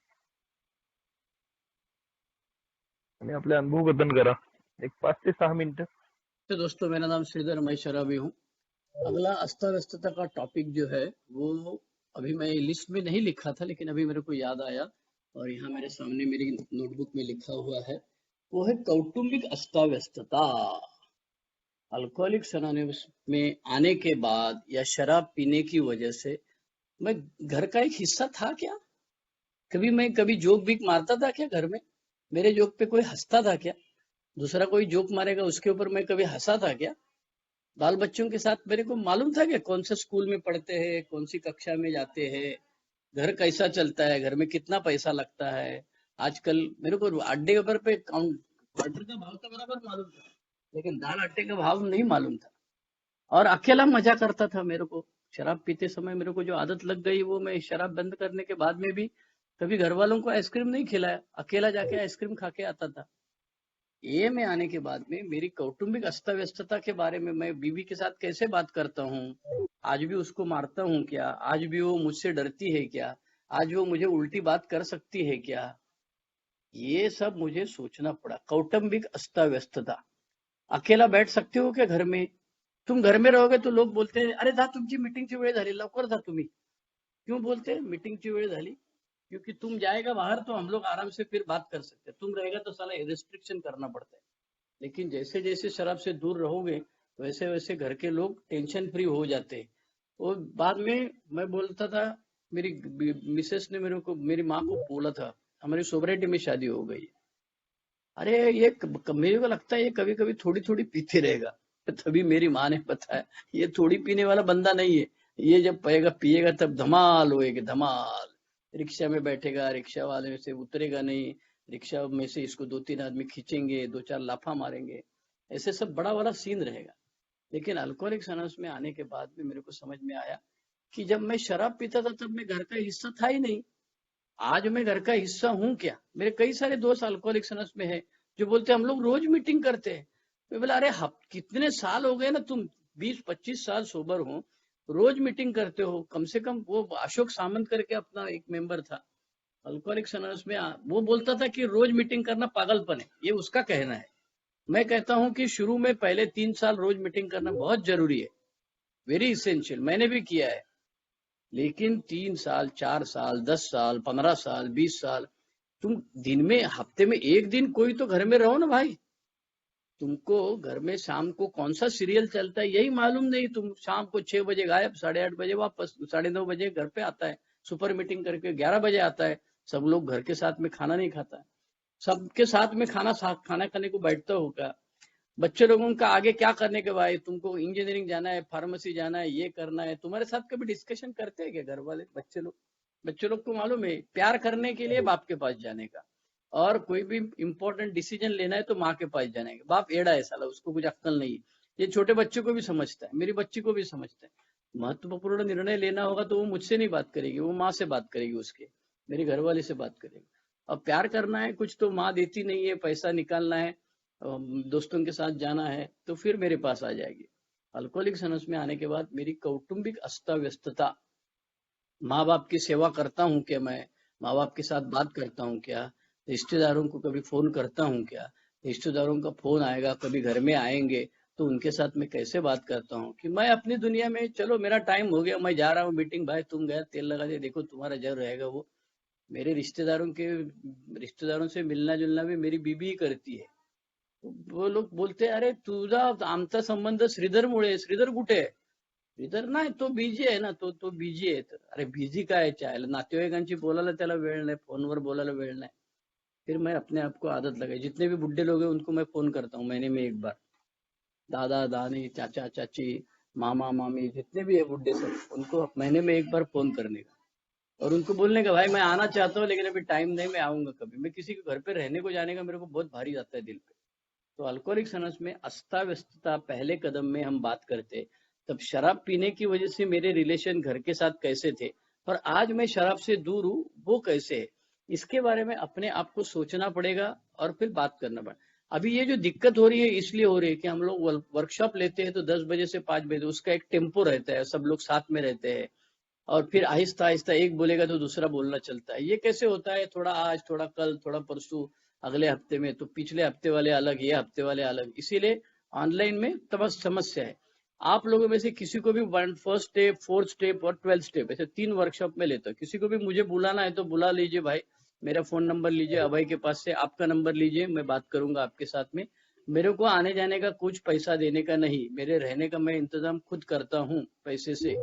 आणि आपले अनुभवकथन करा. एक 5 से 6 मिनिट. तो दोस्तों मेरा नाम श्रीधर, मैं शराबी हूँ। अगला अस्ता व्यस्तता का टॉपिक जो है वो अभी मैं लिस्ट में नहीं लिखा था, लेकिन अभी मेरे को याद आया और यहाँ मेरे सामने मेरी नोटबुक में लिखा हुआ है। वो है कौटुंबिक अस्ताव्यस्तता। अल्कोहलिक एनोनिमस में आने के बाद या शराब पीने की वजह से मैं घर का एक हिस्सा था क्या? कभी जोक बीक मारता था क्या घर में? मेरे जोक पे कोई हंसता था क्या? दूसरा कोई जोक मारेगा उसके ऊपर मैं कभी हंसा था क्या? बाल बच्चों के साथ मेरे को मालूम था कि कौन से स्कूल में पढ़ते हैं, कौन सी कक्षा में जाते हैं, घर कैसा चलता है, घर में कितना पैसा लगता है। आजकल मेरे को अड्डे पर पे क्वार्टर का भाव तो बराबर मालूम था, लेकिन दाल आटे का भाव नहीं मालूम था। और अकेला मजा करता था। मेरे को शराब पीते समय मेरे को जो आदत लग गई, वो मैं शराब बंद करने के बाद में भी कभी घर वालों को आइसक्रीम नहीं खिलाया, अकेला जाके आइसक्रीम खा के आता था। ये में आने के बाद में मेरी कौटुंबिक अस्ताव्यस्तता के बारे में, मैं बीवी के साथ कैसे बात करता हूँ, आज भी उसको मारता हूँ क्या, आज भी वो मुझसे डरती है क्या, आज वो मुझे उल्टी बात कर सकती है क्या, ये सब मुझे सोचना पड़ा। कौटुंबिक अस्ताव्यस्तता। अकेला बैठ सकते हो क्या घर में? तुम घर में रहोगे तो लोग बोलते हैं, अरे दा तुमची मीटिंगची वेळ झाली, लवकर जा तुम्ही। क्यों बोलते हैं मीटिंगची वेळ झाली? क्योंकि तुम जाएगा बाहर तो हम लोग आराम से फिर बात कर सकते हैं, तुम रहेगा तो साला रिस्ट्रिक्शन करना पड़ता है। लेकिन जैसे जैसे शराब से दूर रहोगे वैसे वैसे घर के लोग टेंशन फ्री हो जाते हैं। और बाद में मैं बोलता था, मेरी मिसेस ने मेरी माँ को बोला था, हमारी सोसाइटी में शादी हो गई, अरे ये मेरे को लगता है ये कभी कभी थोड़ी थोड़ी पीते रहेगा। तभी मेरी माँ ने बताया, ये थोड़ी पीने वाला बंदा नहीं है, ये जब पिएगा तब धमाल होएगी, धमाल। रिक्शा में बैठेगा, रिक्शा वाले से उतरेगा नहीं, रिक्शा में से इसको 2-3 आदमी खींचेंगे, 2-4 लाफा मारेंगे, ऐसे सब बड़ा वाला सीन रहेगा। लेकिन अल्कोहलिक एनोनिमस में आने के बाद में मेरे को समझ में आया कि जब मैं शराब पीता था तब मैं घर का हिस्सा था ही नहीं। आज मैं घर का हिस्सा हूँ क्या? मेरे कई सारे दोस्त अल्कोहलिक एनोनिमस में है जो बोलते हैं हम लोग रोज मीटिंग करते हैं। मैं बोला, अरे कितने साल हो गए ना, तुम 20-25 साल सोबर हो, रोज मीटिंग करते हो। कम से कम वो अशोक सामंत करके अपना एक मेंबर था अल्कोहलिक्स एनोनिमस में, वो बोलता था कि रोज मीटिंग करना पागलपन है, ये उसका कहना है। मैं कहता हूं कि शुरू में पहले 3 साल रोज मीटिंग करना बहुत जरूरी है, वेरी इसेंशियल, मैंने भी किया है। लेकिन 3 साल, 4 साल, 10 साल, 15 साल, 20 साल, तुम दिन में, हफ्ते में 1 दिन कोई तो घर में रहो ना भाई। तुमको घर में शाम को कौन सा सीरियल चलता है यही मालूम नहीं। तुम शाम को 6 बजे गायब, 8:30 बजे वापस, 9:30 बजे घर पे आता है, सुपर मीटिंग करके 11 बजे आता है। सब लोग घर के साथ में खाना नहीं खाता है, सबके साथ में खाना खाने को बैठता होगा। बच्चे लोगों का आगे क्या करने के बाद, तुमको इंजीनियरिंग जाना है, फार्मेसी जाना है, ये करना है, तुम्हारे साथ कभी डिस्कशन करते हैं क्या घर वाले? बच्चे लोग को मालूम है प्यार करने के लिए बाप के पास जाने का, और कोई भी इंपॉर्टेंट डिसीजन लेना है तो माँ के पास जाने का। बाप एड़ा है साला, उसको कुछ अक्ल नहीं है। ये छोटे बच्चे को भी समझता है, मेरी बच्ची को भी समझता है। महत्वपूर्ण निर्णय लेना होगा तो वो मुझसे नहीं बात करेगी, वो माँ से बात करेगी, उसके मेरी घरवाली से बात करेगी। अब प्यार करना है कुछ तो माँ देती नहीं है, पैसा निकालना है, दोस्तों के साथ जाना है तो फिर मेरे पास आ जाएगी। अल्कोहलिक्स अनोनिमस में आने के बाद मेरी कौटुंबिक अस्ता व्यस्तता, माँ बाप की सेवा करता हूँ क्या मैं, माँ बाप के साथ बात करता हूँ क्या, रिश्तेदारों को कभी फोन करता हूँ क्या, रिश्तेदारों का फोन आएगा कभी घर में आएंगे तो उनके साथ मैं कैसे बात करता हूँ कि मैं अपनी दुनिया में, चलो मेरा टाइम हो गया, मैं जा रहा हूँ मीटिंग, भाई तुम गया तेल लगा दे, देखो तुम्हारा जब रहेगा वो। मेरे रिश्तेदारों से मिलना जुलना भी मेरी बीबी ही करती है। वो लोग बोलते हैं, अरे तुझा आमचा संबंध श्रीधरमुळे, श्रीधर कुठे आहे? श्रीधर नाही, तो बिझी आहे ना, तो बिझी आहे. तर अरे बिझी काय चाहेल, नातेवाईकांची बोलायला त्याला वेळ नाही, फोनवर बोलायला वेळ नाही. फिर मैं अपने आप को आदत लगाई, जितने भी बुढ़े लोग हैं उनको मैं फोन करता हूँ महीने में एक बार, दादा दादी चाचा चाची मामा मामी जितने भी है बुढ़े सब, उनको महीने में एक बार फोन करने का और उनको बोलने का, भाई मैं आना चाहता हूँ लेकिन अभी टाइम नहीं, मैं आऊंगा कभी। मैं किसी के घर पे रहने को जाने का मेरे को बहुत भारी जाता है दिल पे। तो अल्कोहलिक्स अनोनिमस में अस्ता व्यस्तता पहले कदम में हम बात करते, तब शराब पीने की वजह से मेरे रिलेशन घर के साथ कैसे थे और आज मैं शराब से दूर हूँ वो कैसे है, इसके बारे में अपने आप को सोचना पड़ेगा और फिर बात करना पड़ेगा। अभी ये जो दिक्कत हो रही है इसलिए हो रही है कि हम लोग वर्कशॉप लेते हैं तो 10 बजे से 5 बजे, उसका एक टेम्पो रहता है, सब लोग साथ में रहते हैं और फिर आहिस्ता आहिस्ता एक बोलेगा तो दूसरा बोलना चलता है। ये कैसे होता है, थोड़ा आज थोड़ा कल थोड़ा परसों अगले हफ्ते में, तो पिछले हफ्ते वाले अलग ये हफ्ते वाले अलग, इसीलिए ऑनलाइन में तब समस्या है। आप लोगों में से किसी को भी फर्स्ट स्टेप, फोर्थ स्टेप और 12th स्टेप ऐसे 3 वर्कशॉप में लेता हूँ। किसी को भी मुझे बुलाना है तो बुला लीजिए भाई, मेरा फोन नंबर लीजिए अभय के पास से, आपका नंबर लीजिए, मैं बात करूंगा आपके साथ में। मेरे को आने जाने का कुछ पैसा देने का नहीं, मेरे रहने का मैं इंतजाम खुद करता हूँ पैसे से।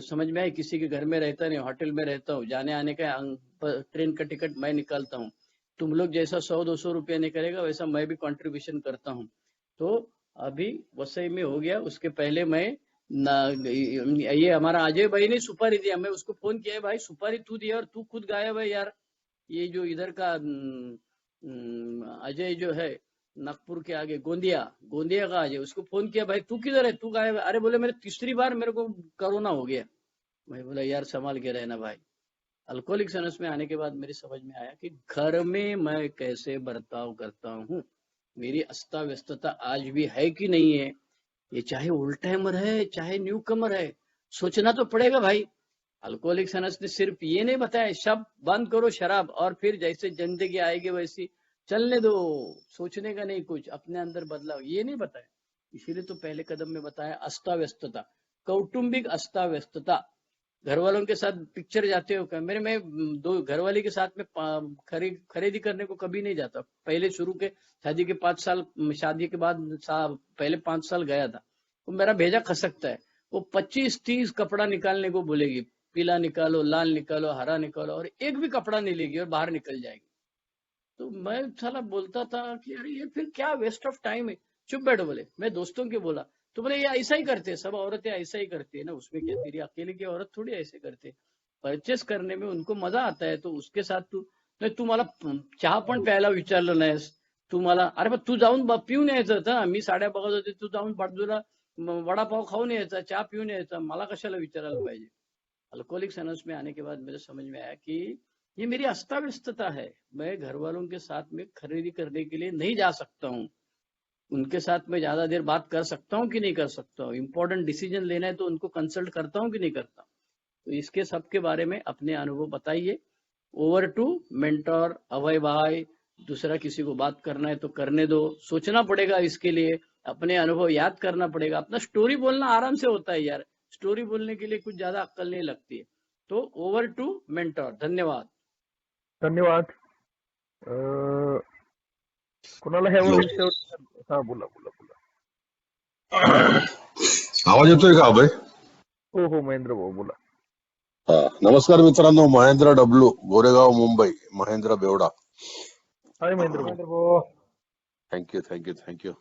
समझ में आए, किसी के घर में रहता नहीं, होटल में रहता हूँ, जाने आने का ट्रेन का टिकट मैं निकालता हूँ। तुम लोग जैसा 100-200 रुपया निकलेगा वैसा मैं भी कंट्रीब्यूशन करता हूँ। तो अभी वसई में हो गया, उसके पहले मैं ये हमारा अजय भाई ने सुपारी दिया, मैं उसको फोन किया है, भाई सुपारी तू दिया और तू खुद गायब है यार। ये जो इधर का अजय जो है नागपुर के आगे गोंदिया का अजय, उसको फोन किया, भाई तू किधर है, तू गायब है। अरे बोले मेरे तीसरी बार मेरे को कोरोना हो गया। मैं बोला यार संभाल के रहना भाई। अल्कोहलिक्स अनोनिमस में आने के बाद मेरी समझ में आया कि घर में मैं कैसे बर्ताव करता हूँ, मेरी अस्ता व्यस्तता आज भी है कि नहीं है। ये चाहे ओल्ड टाइमर है चाहे न्यू कमर है, सोचना तो पड़ेगा भाई। अल्कोहलिक्स अनोनिमस ने सिर्फ ये नहीं बताया शब बंद करो शराब और फिर जैसे जिंदगी आएगी वैसी चलने दो, सोचने का नहीं कुछ, अपने अंदर बदलाव, ये नहीं बताया। इसीलिए तो पहले कदम में बताया अस्ता व्यस्तता, कौटुंबिक अस्ता व्यस्तता। घर वालों के साथ पिक्चर जाते हो क्या? मेरे में दो घरवाली के साथ में खरीदी करने को कभी नहीं जाता। पहले शुरू के शादी के 5 साल, शादी के बाद पहले 5 साल गया था, वो मेरा भेजा खसकता है। वो 25-30 कपड़ा निकालने को बोलेगी, पीला निकालो, लाल निकालो, हरा निकालो, और एक भी कपड़ा नहीं लेगी और बाहर निकल जाएगी। तो मैं साला बोलता था कि अरे ये फिर क्या वेस्ट ऑफ टाइम है, चुप बैठो। बोले मैं दोस्तों के बोला तो बोले ये ऐसा ही करते हैं, सब औरतें ऐसा ही करती है ना, उसमें क्या तेरी अकेले की औरत थोड़ी ऐसे करते। परचेस करने में उनको मजा आता है तो उसके साथ तू नाही, तू मला चहा पण प्यायला विचारलं नाहीस, तू मला, अरे पण तू जाऊन पिऊन यायचं होतं, मी साड्या बघत होते, तू जाऊन बाजूला वडापाव खाऊन यायचा, चहा पिऊन यायचा, मला कशाला विचारायला पाहिजे। अल्कोहलिक्स अनोनिमस में आने के बाद मुझे समझ में आया कि ये मेरी अस्ताव्यस्तता है, मैं घर वालों के साथ में खरीदी करने के लिए नहीं जा सकता हूँ, उनके साथ में ज्यादा देर बात कर सकता हूँ कि नहीं कर सकता हूँ, इंपॉर्टेंट डिसीजन लेना है तो उनको कंसल्ट करता हूँ कि नहीं करता। तो इसके सब के बारे में अपने अनुभव बताइए। ओवर टू मेंटोर अभय भाई, दूसरा किसी को बात करना है तो करने दो, सोचना पड़ेगा इसके लिए, अपने अनुभव याद करना पड़ेगा। अपना स्टोरी बोलना आराम से होता है यार, स्टोरी बोलने के लिए कुछ ज्यादा अक्कल नहीं लगती है। तो ओवर टू मेंटोर। धन्यवाद। धन्यवाद। कुणाला ह्यावर विषयावर, हा बोला बोला बोला। आवाज येतोय का अभय? हो हो महेंद्र भाऊ बोला. नमस्कार मित्रांनो, महेंद्र डब्ल्यू, गोरेगाव मुंबई, महेंद्र बेवडा. हाय महेंद्र भाऊ. Thank you thank you thank you.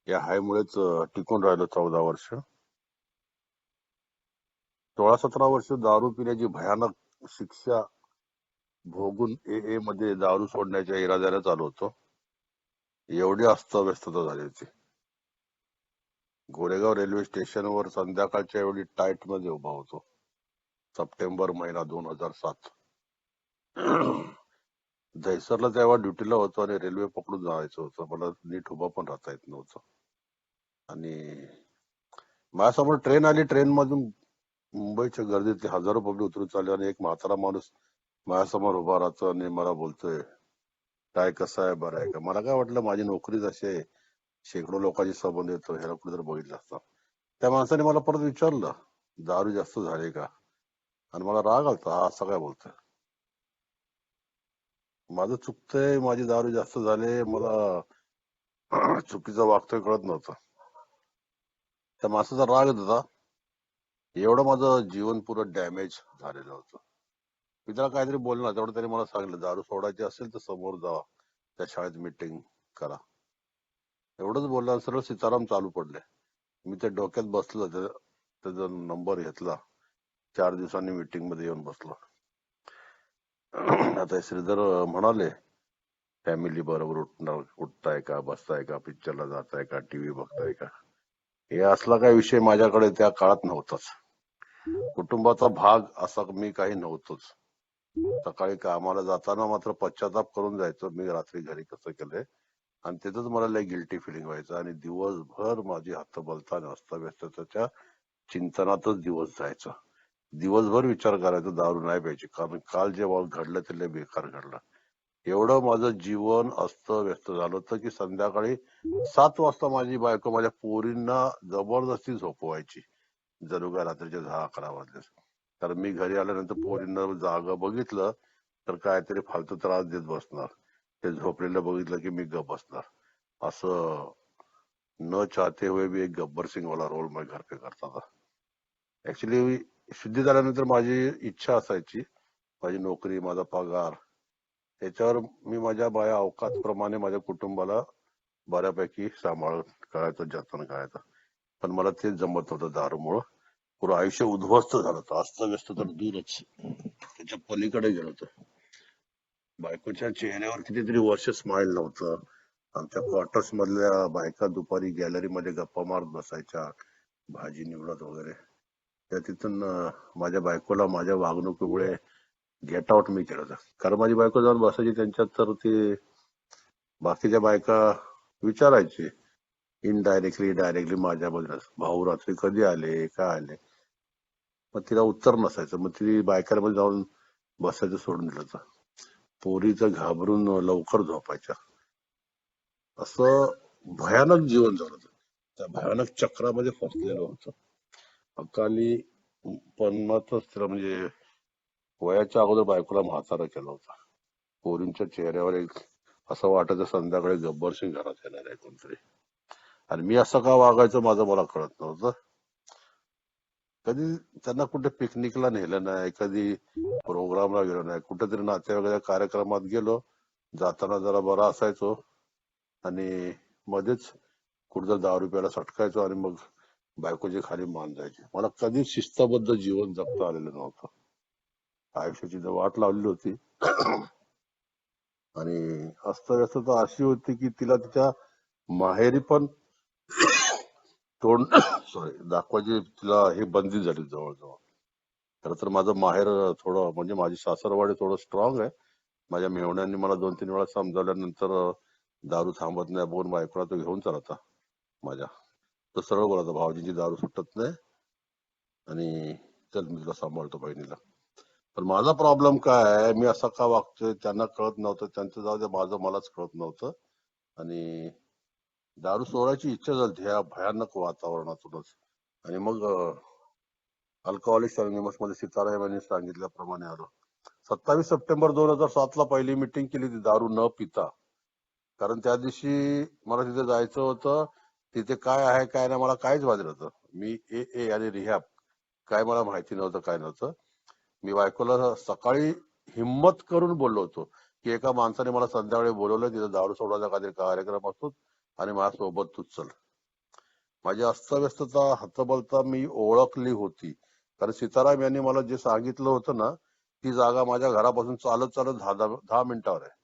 या हायमुळेच टिकून राहिलो 14 वर्ष. 16-17 वर्ष दारू पिण्याची भयानक शिक्षा भोगून AA मध्ये दारू सोडण्याच्या इराद्याने चालू होतो. एवढी अस्ताव्यस्तता झाली होती. गोरेगाव रेल्वे स्टेशनवर संध्याकाळच्या वेळी टाईट मध्ये उभा होतो. सप्टेंबर महिना 2007. दहिसरला तेव्हा ड्युटीला होतो आणि रेल्वे पकडून जायचं होतं. मला नीट उभं पण राहता येत नव्हतं. आणि माझ्यासमोर ट्रेन आली. ट्रेन मधून मुंबईच्या गर्दीतले हजारो पब्लिक उतरून चालले आणि एक म्हातारा माणूस माझ्यासमोर उभा राहतो आणि मला बोलतोय, काय कसं आहे, बरं आहे का? मला काय वाटलं माझी नोकरीच अशी आहे, शेकडो लोकांशी संबंध येतो, ह्याला कुठे जर बघितलं असतं. त्या माणसाने मला परत विचारलं, दारू जास्त झाली का? आणि मला राग आलता, हा असं काय बोलतोय? माझं चुकतंय, माझी दारू जास्त झाले, मला चुकीचं वागतोय कळत नव्हतं. त्या माणसाचा राग येत होता. एवढं माझं जीवन पुरं डॅमेज झालेलं होतं. मी त्याला काहीतरी बोलणार, तेवढं त्याने मला सांगितलं, दारू सोडायची असेल तर समोर जावा, त्या शाळेत मीटिंग करा. एवढंच बोलला, सरळ सीताराम चालू पडले. मी त्या डोक्यात बसलो, त्याचा नंबर घेतला, 4 दिवसांनी मीटिंग मध्ये येऊन बसलो. आता श्रीधर म्हणाले, फॅमिली बरोबर उठताय का, बसताय का, पिक्चरला जाताय का, टीव्ही बघताय का? हे असला काही विषय माझ्याकडे त्या काळात नव्हताच. कुटुंबाचा भाग असा मी काही नव्हतोच. सकाळी कामाला जाताना मात्र पश्चाताप करून जायचो, मी रात्री घरी कसं केलंय, आणि त्याच मला लय गिल्टी फिलिंग व्हायचं. आणि दिवसभर माझी हतबलता अस्ताव्यस्ततेच्या चिंतनातच दिवस जायचा. दिवसभर विचार करायचा दारू नाही प्यायची, कारण काल जे घडलं ते लय बेकार घडलं. एवढं माझं जीवन अस्तव्यस्त झालं होतं की संध्याकाळी 7 वाजता माझी बायको माझ्या पोरींना जबरदस्ती झोपवायची, जणू काय रात्रीचे 10-11 वाजले. कारण मी घरी आल्यानंतर पोरींना जागं बघितलं तर काहीतरी फालतू त्रास देत बसणार, ते झोपलेलं बघितलं की मी गप बसणार. असं न चाहते हुए भी एक गब्बर सिंग वाला रोल मैं घर पे करता था. ऍक्च्युली शुद्धी झाल्यानंतर माझी इच्छा असायची, माझी नोकरी, माझा पगार, त्याच्यावर मी माझ्या बाया अवकाश प्रमाणे माझ्या कुटुंबाला बऱ्यापैकी सांभाळ करायचं, जतन करायचं. पण मला ते जमत नव्हतं दारूमुळं. पुरं आयुष्य उद्ध्वस्त झालं होतं, अस्तव्यस्त तर दूरच, त्याच्या पलीकडे गेलं होतं. बायकोच्या चेहऱ्यावर कितीतरी वर्ष स्माइल नव्हतं. आमच्या क्वार्टर्स मधल्या बायका दुपारी गॅलरी मध्ये गप्पा मारत बसायच्या, भाजी निवडत वगैरे. त्या तिथून माझ्या बायकोला माझ्या वागणुकीमुळे गेट आउट मी केलं होतं. कारण माझी बायको जाऊन बसायची त्यांच्यात, तर ते बाकीच्या बायका विचारायची इनडायरेक्टली डायरेक्टली माझ्याबद्दल, भाऊ रात्री कधी आले, काय आले. मग तिला उत्तर नसायचं, मग ती बायकांमध्ये जाऊन बसायचं सोडून दिलं होतं. पोरीचं घाबरून लवकर झोपायच्या. असं भयानक जीवन झालं होतं. त्या भयानक चक्रामध्ये फसलेलं होतं. अकाली पन्नातच तिला, म्हणजे वयाच्या अगोदर बायकोला म्हातारा केला होता. पोरींच्या चेहऱ्यावर एक असं वाटायचं संध्याकाळी गब्बर सिंग घरात येणार आहे कोणतरी. आणि मी असं का वागायचं माझं मला कळत नव्हतं. कधी त्यांना कुठे पिकनिकला नेलं नाही, कधी प्रोग्रामला गेलो नाही, कुठेतरी नातेवाईकाच्या कार्यक्रमात गेलो, जाताना जरा बरा असायचो आणि मध्येच कुठं दारू प्यायला सटकायचो आणि मग बायकोची खाली मान जायची. मला कधी शिस्तबद्ध जीवन जगता आलेलं नव्हतं. आयुष्याची जर वाट लावली होती आणि अस्तव्यस्तता अशी होती की तिला तिच्या माहेरी पण तोंड दाखवायची, तिला हे बंदी झाली जवळजवळ. खरं तर माझं माहेर थोडं, म्हणजे माझी सासरवाडी थोडं स्ट्रॉंग आहे. माझ्या मेहण्यांनी मला 2-3 वेळा समजावल्यानंतर दारू थांबत नाही बोल बायकोला तो घेऊन चालता माझ्या. तो सरळ बोलायचा, भाऊजींची दारू सुटत नाही आणि चल मी तुला सांभाळतो बहिणीला. पण माझा प्रॉब्लेम काय आहे, मी असा का वागतोय त्यांना कळत नव्हतं. त्यांचं जाऊ दे, माझं मलाच कळत नव्हतं. आणि दारू सोडायची इच्छा झाली ह्या भयानक वातावरणातूनच. आणि मग अल्कोहोलिक्स अनोनिमस मध्ये सीताराम यांनी सांगितल्याप्रमाणे आलो. 27 सप्टेंबर 2007 ला पहिली मीटिंग केली ती दारू न पिता. कारण त्या दिवशी मला तिथे जायचं होतं. तिथे काय आहे काय नाही मला काहीच माहिती नव्हतं. मी ए आणि रिहॅब काय मला माहिती नव्हतं, काय नव्हतं. मी बायकोला सकाळी हिम्मत करून बोललो होतो की एका माणसाने मला संध्याकाळी बोलवलं, तिथे दारू सोडायचा काहीतरी कार्यक्रम असतो आणि माझ्यासोबत तूच चल. माझी अस्ताव्यस्तता, हतबलता मी ओळखली होती. कारण सीताराम यांनी मला जे सांगितलं होतं ना, ती जागा माझ्या घरापासून चालत चालत 10 मिनिटावर आहे.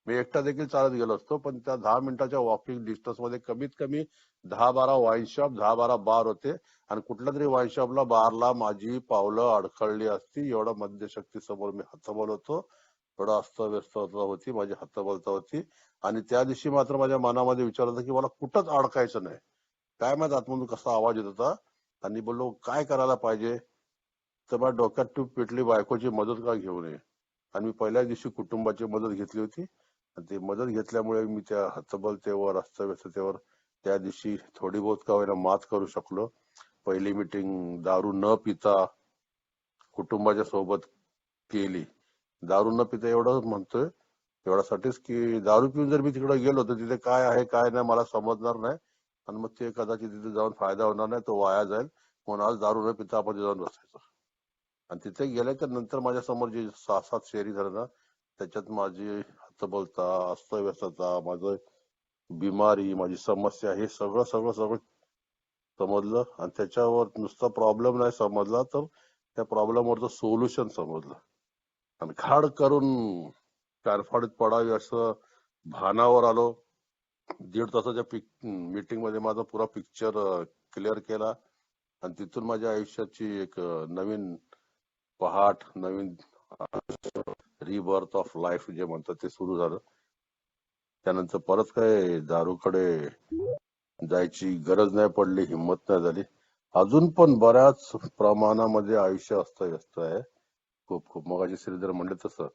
मी एकटा देखील चालत गेलो असतो, पण त्या 10 मिनिटाच्या वॉकिंग डिस्टन्स मध्ये कमीत कमी 10-12 वाईन शॉप, 10-12 बार होते. आणि कुठल्या तरी वाईन शॉपला, बारला माझी पावलं अडखळली असती, एवढा मद्यशक्ती समोर मी हतबल होतो. थोडं अस्तव्यस्तता होती, माझी हतबलता होती. आणि त्या दिवशी मात्र माझ्या मनामध्ये विचार होता की मला कुठंच अडकायचं नाही. काय माहित आतमधून कसा आवाज येत होता. आणि बोललो काय करायला पाहिजे. तर माझ्या डोक्यात ट्यूब पेटली, बायकोची मदत का घेऊ नये. आणि मी पहिल्या दिवशी कुटुंबाची मदत घेतली होती. आणि ती मदत घेतल्यामुळे मी त्या हतबलतेवर, अस्तव्यस्ततेवर त्या दिवशी थोडी बहुत का होईना मात करू शकलो. पहिली मीटिंग दारू न पिता कुटुंबाच्या सोबत केली. दारू न पिता एवढं म्हणतोय, एवढ्यासाठीच की दारू पिऊन जर मी तिकडे गेलो तर तिथे काय आहे काय नाही मला समजणार नाही. आणि मग ते कदाचित तिथे जाऊन फायदा होणार नाही, तो वाया जाईल. म्हणून आज दारू न पिता आपण जाऊन बसायचं. आणि तिथे गेल्याच्या नंतर माझ्या समोर जे 6-7 शेरी झालं ना, त्याच्यात माझी हतबलता, अस्तव्यस्तता, माझं बिमारी, माझी समस्या हे सगळं सगळं सगळं समजलं. आणि त्याच्यावर नुसता प्रॉब्लेम नाही समजला, तर त्या प्रॉब्लेमवरचं सोल्युशन समजलं. आणि खाड करून कारफाडीत पडावी असं भानावर आलो. 1.5 तासाच्या मीटिंग मध्ये माझा पुरा पिक्चर क्लिअर केला. आणि तिथून माझ्या आयुष्याची एक नवीन पहाट, नवीन रिबर्थ ऑफ लाईफ जे म्हणतात ते सुरू झालं. त्यानंतर परत काय दारूकडे जायची गरज नाही पडली, हिंमत नाही झाली. अजून पण बऱ्याच प्रमाणामध्ये आयुष्य अस्तव्यस्त आहे. खूप खूप. मगाशी श्रीधर म्हणले तसं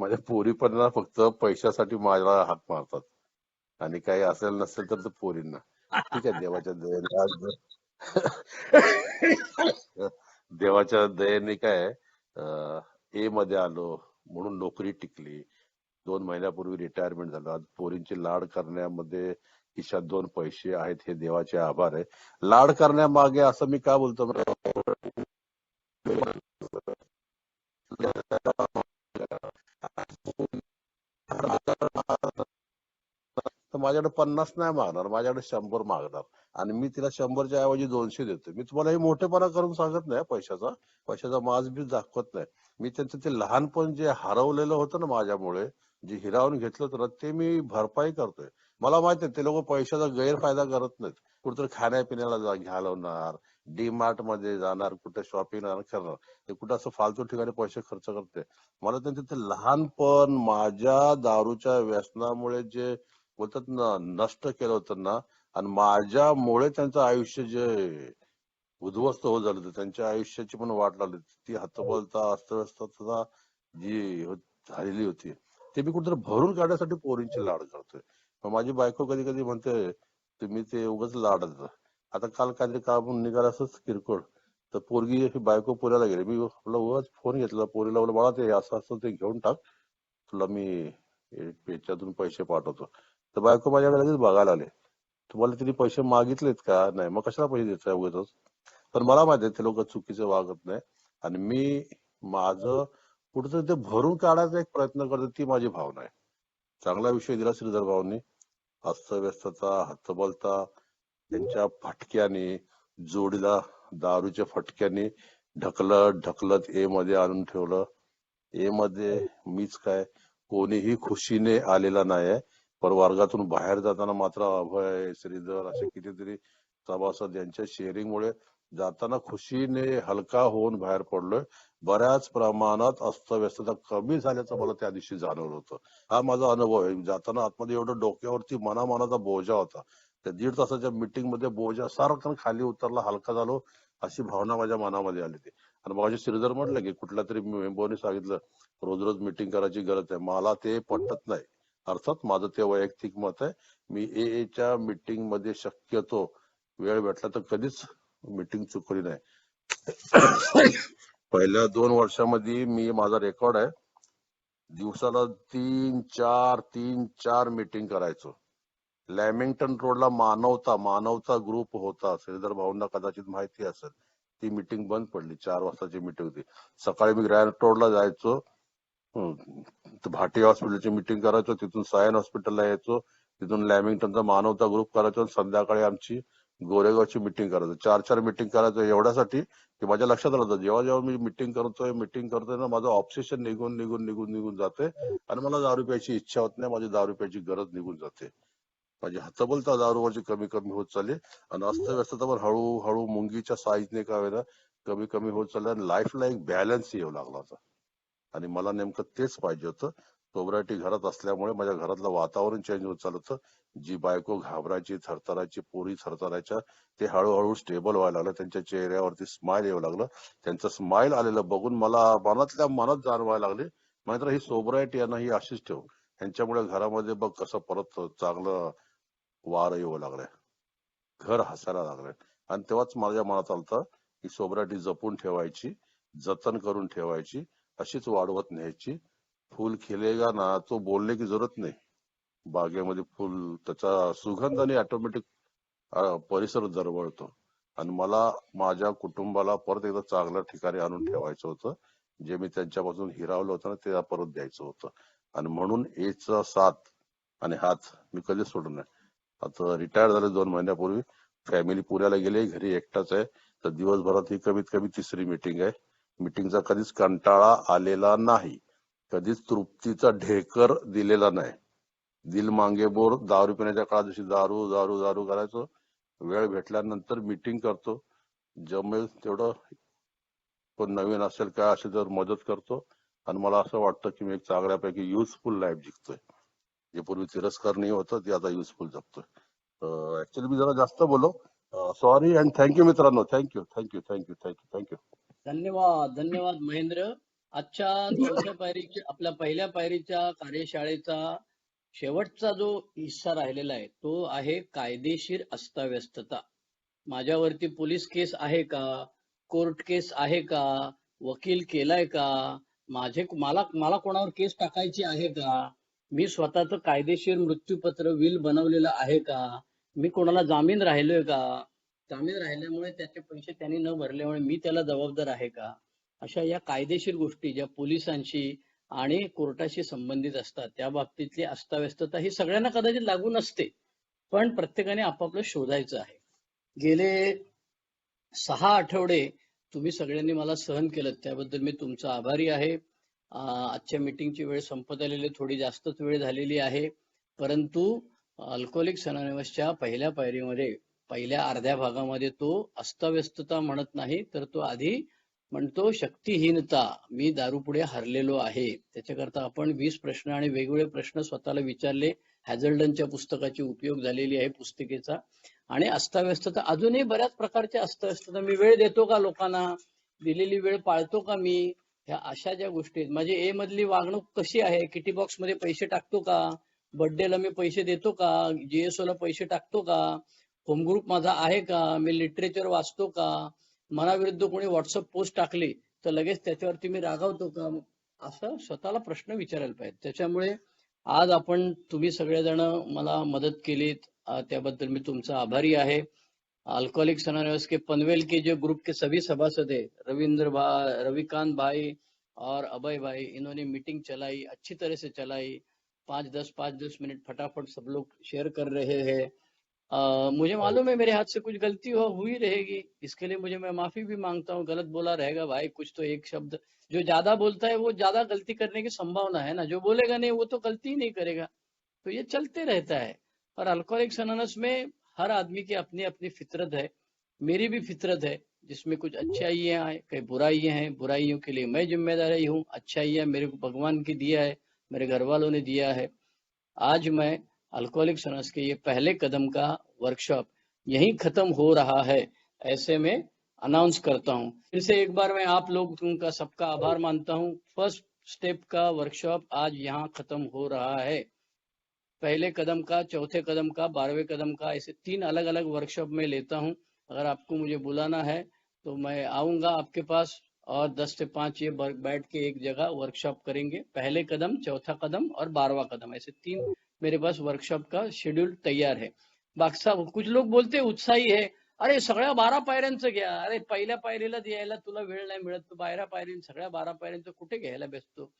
माझ्या पोरी पण ना फक्त पैशासाठी माझ्या हाक मारतात. आणि काही असेल नसेल तर पोरींना ठीक आहे. देवाच्या दयेने आज देवाच्या दयेने काय ए मध्ये आलो म्हणून नोकरी टिकली. 2 महिन्यापूर्वी रिटायरमेंट झालं. आज पोरींची लाड करण्यामध्ये खिशात 2 पैसे आहेत, हे देवाचे आभार आहे. लाड करण्यामागे असं मी का बोलतो तर माझ्याकडे 50 नाही मागणार, माझ्याकडे 100 मागणार. आणि मी तिला 100च्या ऐवजी 200 देतो. मी तुम्हाला हे मोठेपणा करून सांगत नाही पैशाचा माज बी दाखवत नाही. मी त्यांचं ते लहानपण जे हरवलेलं होतं ना माझ्यामुळे, जे हिरावून घेतलं होतं ना, ते मी भरपाई करतोय. मला माहिती आहे ते लोक पैशाचा गैरफायदा करत नाहीत. कुठेतरी खाण्यापिण्याला घालवणार, डी मार्ट मध्ये जाणार, कुठे शॉपिंग करणार, ते कुठं असं फालतू ठिकाणी पैसे खर्च करते. मला त्यांचं ते लहानपण माझ्या दारूच्या व्यसनामुळे जे बोलतात ना नष्ट केलं होतं ना, आणि माझ्यामुळे त्यांचं आयुष्य जे उद्ध्वस्त होत झालं, त्यांच्या आयुष्याची पण वाट लागली. ती हतबलता, अस्तव्यस्तता जी झालेली होती, ते मी कुठेतरी भरून काढण्यासाठी पोरींची लाड करतोय. मग माझी बायको कधी कधी म्हणते तुम्ही ते उगाच लाडत. आता काल काहीतरी काम निघालं असंच किरकोळ, तर पोरगी बायको पुण्याला गेली. मी आपला उगाच फोन घेतला पोरीला, बोला मला ते असं असं ते घेऊन टाक, तुला मी याच्यातून पैसे पाठवतो. तर बायको माझ्याकडे लगेच बघायला आले. तुम्हाला तिने पैसे मागितलेत का? नाही. मग कशाला पैसे देताय उगाच? पण मला माहिती आहे ते लोक चुकीचं वागत नाही. आणि मी माझं कुठेतरी ते भरून काढायचा एक प्रयत्न करतो, ती माझी भावना आहे. चांगला विषय दिला श्रीधर भाऊंनी. अस्तव्यस्तता, हतबलता त्यांच्या फटक्याने, जोडीला दारूच्या फटक्याने ढकलत ढकलत ए मध्ये आणून ठेवलं. ए मध्ये मीच काय, कोणीही खुशीने आलेला नाही. पण वर्गातून बाहेर जाताना मात्र अभय, श्रीधर असे कितीतरी सभासद यांच्या शेअरिंगमुळे जाताना खुशीने हलका होऊन बाहेर पडलोय. बऱ्याच प्रमाणात अस्तव्यस्तता कमी झाल्याचं मला त्या दिवशी जाणवलं होतं. हा माझा अनुभव आहे. जाताना आतमध्ये एवढं डोक्यावरती मनाचा बोजा होता. त्या 1.5 तासाच्या मीटिंग मध्ये बोजा सारखा खाली उतरला, हलका झालो, अशी भावना माझ्या मनामध्ये आली. आणि माझे श्रीधर म्हटलं की कुठल्या तरी मेंबरने सांगितलं रोज रोज मीटिंग करायची गरज आहे. मला ते पटत नाही. अर्थात माझं ते वैयक्तिक मत आहे. मी च्या मीटिंग मध्ये शक्यतो वेळ भेटला तर कधीच मीटिंग चुकली नाही. पहिल्या 2 वर्षामध्ये मी, माझा रेकॉर्ड आहे, दिवसाला 3-4 मीटिंग करायचो. लॅमिंग्टन रोडला मानवता ग्रुप होता, श्रीधर भाऊंना कदाचित माहिती असेल. ती मीटिंग बंद पडली. 4 वाजताची मीटिंग होती. सकाळी मी ग्रँड रोडला जायचो, भाटी हॉस्पिटलची मीटिंग करायचो, तिथून सायन हॉस्पिटलला यायचो, तिथून लॅमिंग्टनचा मानवता ग्रुप करायचो, संध्याकाळी आमची गोरेगावची मीटिंग करायचो. 4 मीटिंग करायचो एवढ्यासाठी की माझ्या लक्षात आलं जेव्हा जेव्हा मी मीटिंग करतोय ना, माझं ऑब्सेशन निघून जाते आणि मला दारू प्यायची इच्छा होत नाही, माझी दारू प्यायची गरज निघून जाते. माझी हतबलता दारूवरची कमी होत चालली. आणि अस्तव्यस्तता पण हळूहळू मुंगीच्या साईजने का होईना कमी होत चालली. आणि लाईफला एक बॅलन्स येऊ लागला होता. आणि मला नेमकं तेच पाहिजे होतं. सोबरायटी घरात असल्यामुळे माझ्या घरातलं वातावरण चेंज होत चाललं होतं. जी बायको घाबरायची, थरथरायची, पोरी थरथरायच्या, ते हळूहळू स्टेबल व्हायला लागलं. त्यांच्या चेहऱ्यावरती स्माइल येऊ लागलं. त्यांचं स्माइल आलेलं बघून मला मनातल्या मनात जाणवायला लागले, मात्र ही सोबरायटी आहे ना, ही अशीच ठेव. ह्यांच्यामुळे घरामध्ये बघ कसं परत चांगलं वारं येऊ लागलंय, घर हसायला लागलंय. आणि तेव्हाच माझ्या मनात आलं की सोबरायटी जपून ठेवायची, जतन करून ठेवायची, अशीच वाढवत न्यायची. फुल खिलेगा ना तो बोलने की जरूरत नाही. बागेमध्ये फुल, त्याचा सुगंधाने ऑटोमॅटिक परिसर दरवळतो. आणि मला माझ्या कुटुंबाला परत एकदा चांगल्या ठिकाणी आणून ठेवायचं होतं. जे मी त्यांच्यापासून हिरावलं होतं ना, ते परत द्यायचं होतं. आणि म्हणून एचा साथ आणि हात मी कधीच सोडून नाही. आता रिटायर झाले 2 महिन्यापूर्वी. फॅमिली पुण्याला गेली, घरी एकटाच आहे. तर दिवसभरात ही कमीत कमी 3री मीटिंग आहे. मीटिंगचा कधीच कंटाळा आलेला नाही, कधीच तृप्तीचा ढेकर दिलेला नाही. दिल मांगे बोर, दारू पिण्याच्या काळात जशी दारू दारू दारू करायचो, वेळ भेटल्यानंतर मीटिंग करतो. जमेल तेवढं कोण नवीन असेल काय असेल तर मदत करतो. आणि मला असं वाटतं की मी एक चांगल्यापैकी युजफुल लाईफ जगतोय. जे पूर्वी तिरस्करणीय होतं ते आता युजफुल जगतोय. ऍक्च्युली मी जरा जास्त बोललो, सॉरी अँड थँक्यू मित्रांनो. Thank you thank you thank you thank you thank you. धन्यवाद धन्यवाद महेंद्र. आजच्या चौथ्या पायरीच्या आपल्या पहिल्या पायरीच्या कार्यशाळेचा शेवटचा जो हिस्सा राहिलेला आहे तो आहे कायदेशीर अस्ताव्यस्तता. माझ्यावरती पोलीस केस आहे का, कोर्ट केस आहे का, वकील केलाय का, मला कोणावर केस टाकायची आहे का, मी स्वतःचं कायदेशीर मृत्यूपत्र विल बनवलेलं आहे का, मी कोणाला जामीन राहिलोय का, जामीन राहिल्यामुळे त्याचे पैसे त्यांनी न भरल्यामुळे मी त्याला जबाबदार आहे का, अशा या कायदेशीर गोष्टी ज्या पोलिसांशी आणि कोर्टाशी संबंधित असतात त्या बाबतीतली अस्ताव्यस्तता ही सगळ्यांना कदाचित लागू नसते, पण प्रत्येकाने आपापलं शोधायचं आहे. गेले 6 आठवडे तुम्ही सगळ्यांनी मला सहन केलं, त्याबद्दल मी तुमचा आभारी आहे. आजच्या मीटिंगची वेळ संपत आलेली, थोडी जास्तच वेळ झालेली आहे, परंतु अल्कोहोलिक्स अनोनिमसच्या पहिल्या पायरीमध्ये पहिल्या अर्ध्या भागामध्ये तो अस्ताव्यस्तता म्हणत नाही, तर तो आधी म्हणतो शक्तिहीनता, मी दारूपुढे हरलेलो आहे. त्याच्याकरता आपण 20 प्रश्न आणि वेगवेगळे प्रश्न स्वतःला विचारले. हॅझल्डनच्या पुस्तकाची उपयोग झालेली आहे, पुस्तिकेचा. आणि अस्ताव्यस्तता अजूनही बऱ्याच प्रकारच्या अस्ताव्यस्तता, मी वेळ देतो का लोकांना, दिलेली वेळ पाळतो का मी, ह्या अशा ज्या गोष्टी आहेत. माझी ए मधली वागणूक कशी आहे, किटी बॉक्स मध्ये पैसे टाकतो का, बर्थडेला मी पैसे देतो का, जीएसओ ला पैसे टाकतो का, होम ग्रुप माझा आहे का, मी लिटरेचर वाचतो का, मनाविरुद्ध कोणी व्हॉट्सअप पोस्ट टाकली तर लगेच त्याच्यावरती मी रागावतो का, असं स्वतःला प्रश्न विचारायला पाहिजे. त्याच्यामुळे आज आपण तुम्ही सगळेजण मला मदत केलीत, त्याबद्दल मी तुमचा आभारी आहे. अल्कोहलिक्स अनोनिमस के पनवेल के जो ग्रुप के सभी सभासद है, रविकांत भाई और अभय भाई, इन्होंने मीटिंग चलाई, अच्छी तरह से चलाई. 5-10 मिनट फटाफट सब लोग शेयर कर रहे हैं. मुझे मालूम है मेरे हाथ से कुछ गलती हुई रहेगी, इसके लिए मैं माफी भी मांगता हूँ. गलत बोला रहेगा भाई, कुछ तो एक शब्द, जो ज्यादा बोलता है वो ज्यादा गलती करने की संभावना है ना, जो बोलेगा नहीं वो तो गलती ही नहीं करेगा. तो ये चलते रहता है. और अल्कोहलिक्स अनोनिमस में हर आदमी की अपनी अपनी फितरत है, मेरी भी फितरत है, जिसमें कुछ अच्छाइयाँ हैं, कई बुराइयाँ हैं. बुराइयों के लिए मैं जिम्मेदार हूँ, अच्छाइयाँ मेरे को भगवान की दिया है, मेरे घर वालों ने दिया है. आज मैं अल्कोहलिक्स अनोनिमस के ये पहले कदम का वर्कशॉप यहीं खत्म हो रहा है, ऐसे में अनाउंस करता हूँ. फिर से एक बार मैं आप लोगों का सबका आभार मानता हूँ. फर्स्ट स्टेप का वर्कशॉप आज यहाँ खत्म हो रहा है. पहले कदम का, चौथे कदम का, 12वें कदम का, ऐसे 3 अलग अलग वर्कशॉप में लेता हूँ. अगर आपको मुझे बुलाना है तो मैं आऊंगा आपके पास, और 10 से 5 ये बैठ के एक जगह वर्कशॉप करेंगे. पहले कदम, चौथा कदम और 12वां कदम, ऐसे 3 मेरे पास वर्कशॉप का शेड्यूल तैयार है. बाकी कुछ लोग बोलते उत्साही है, अरे सगळ्या 12 पायऱ्यांचं घ्या. अरे पहिल्या पायरीला द्यायला तुला वेळ नाही मिळत, तू 12 पायरी सगळ्या 12 पायऱ्यांचं कुठे घ्यायला बसतो.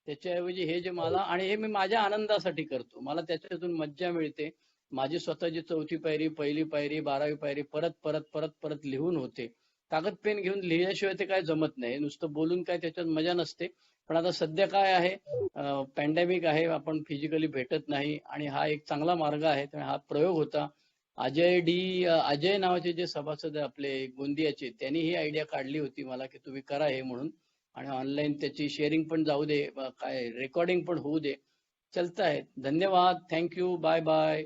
त्याच्याऐवजी हे जे मला, आणि हे मी माझ्या आनंदासाठी करतो, मला त्याच्यातून मज्जा मिळते. माझी स्वतःची 4थी पायरी, पहिली पायरी, 12वी पायरी परत परत परत परत लिहून होते. कागद पेन घेऊन लिहिल्याशिवाय ते काय जमत नाही, नुसतं बोलून काय त्याच्यात मजा नसते. पण आता सध्या काय आहे, पॅन्डेमिक आहे, आपण फिजिकली भेटत नाही, आणि हा एक चांगला मार्ग आहे. त्यामुळे हा प्रयोग होता. अजय नावाचे जे सभासद आपले गोंदियाचे, त्यांनी ही आयडिया काढली होती मला की तुम्ही करा हे म्हणून, आणि ऑनलाईन त्याची शेअरिंग पण जाऊ दे, काय रेकॉर्डिंग पण होऊ दे, चलता है. धन्यवाद, थँक्यू, बाय बाय.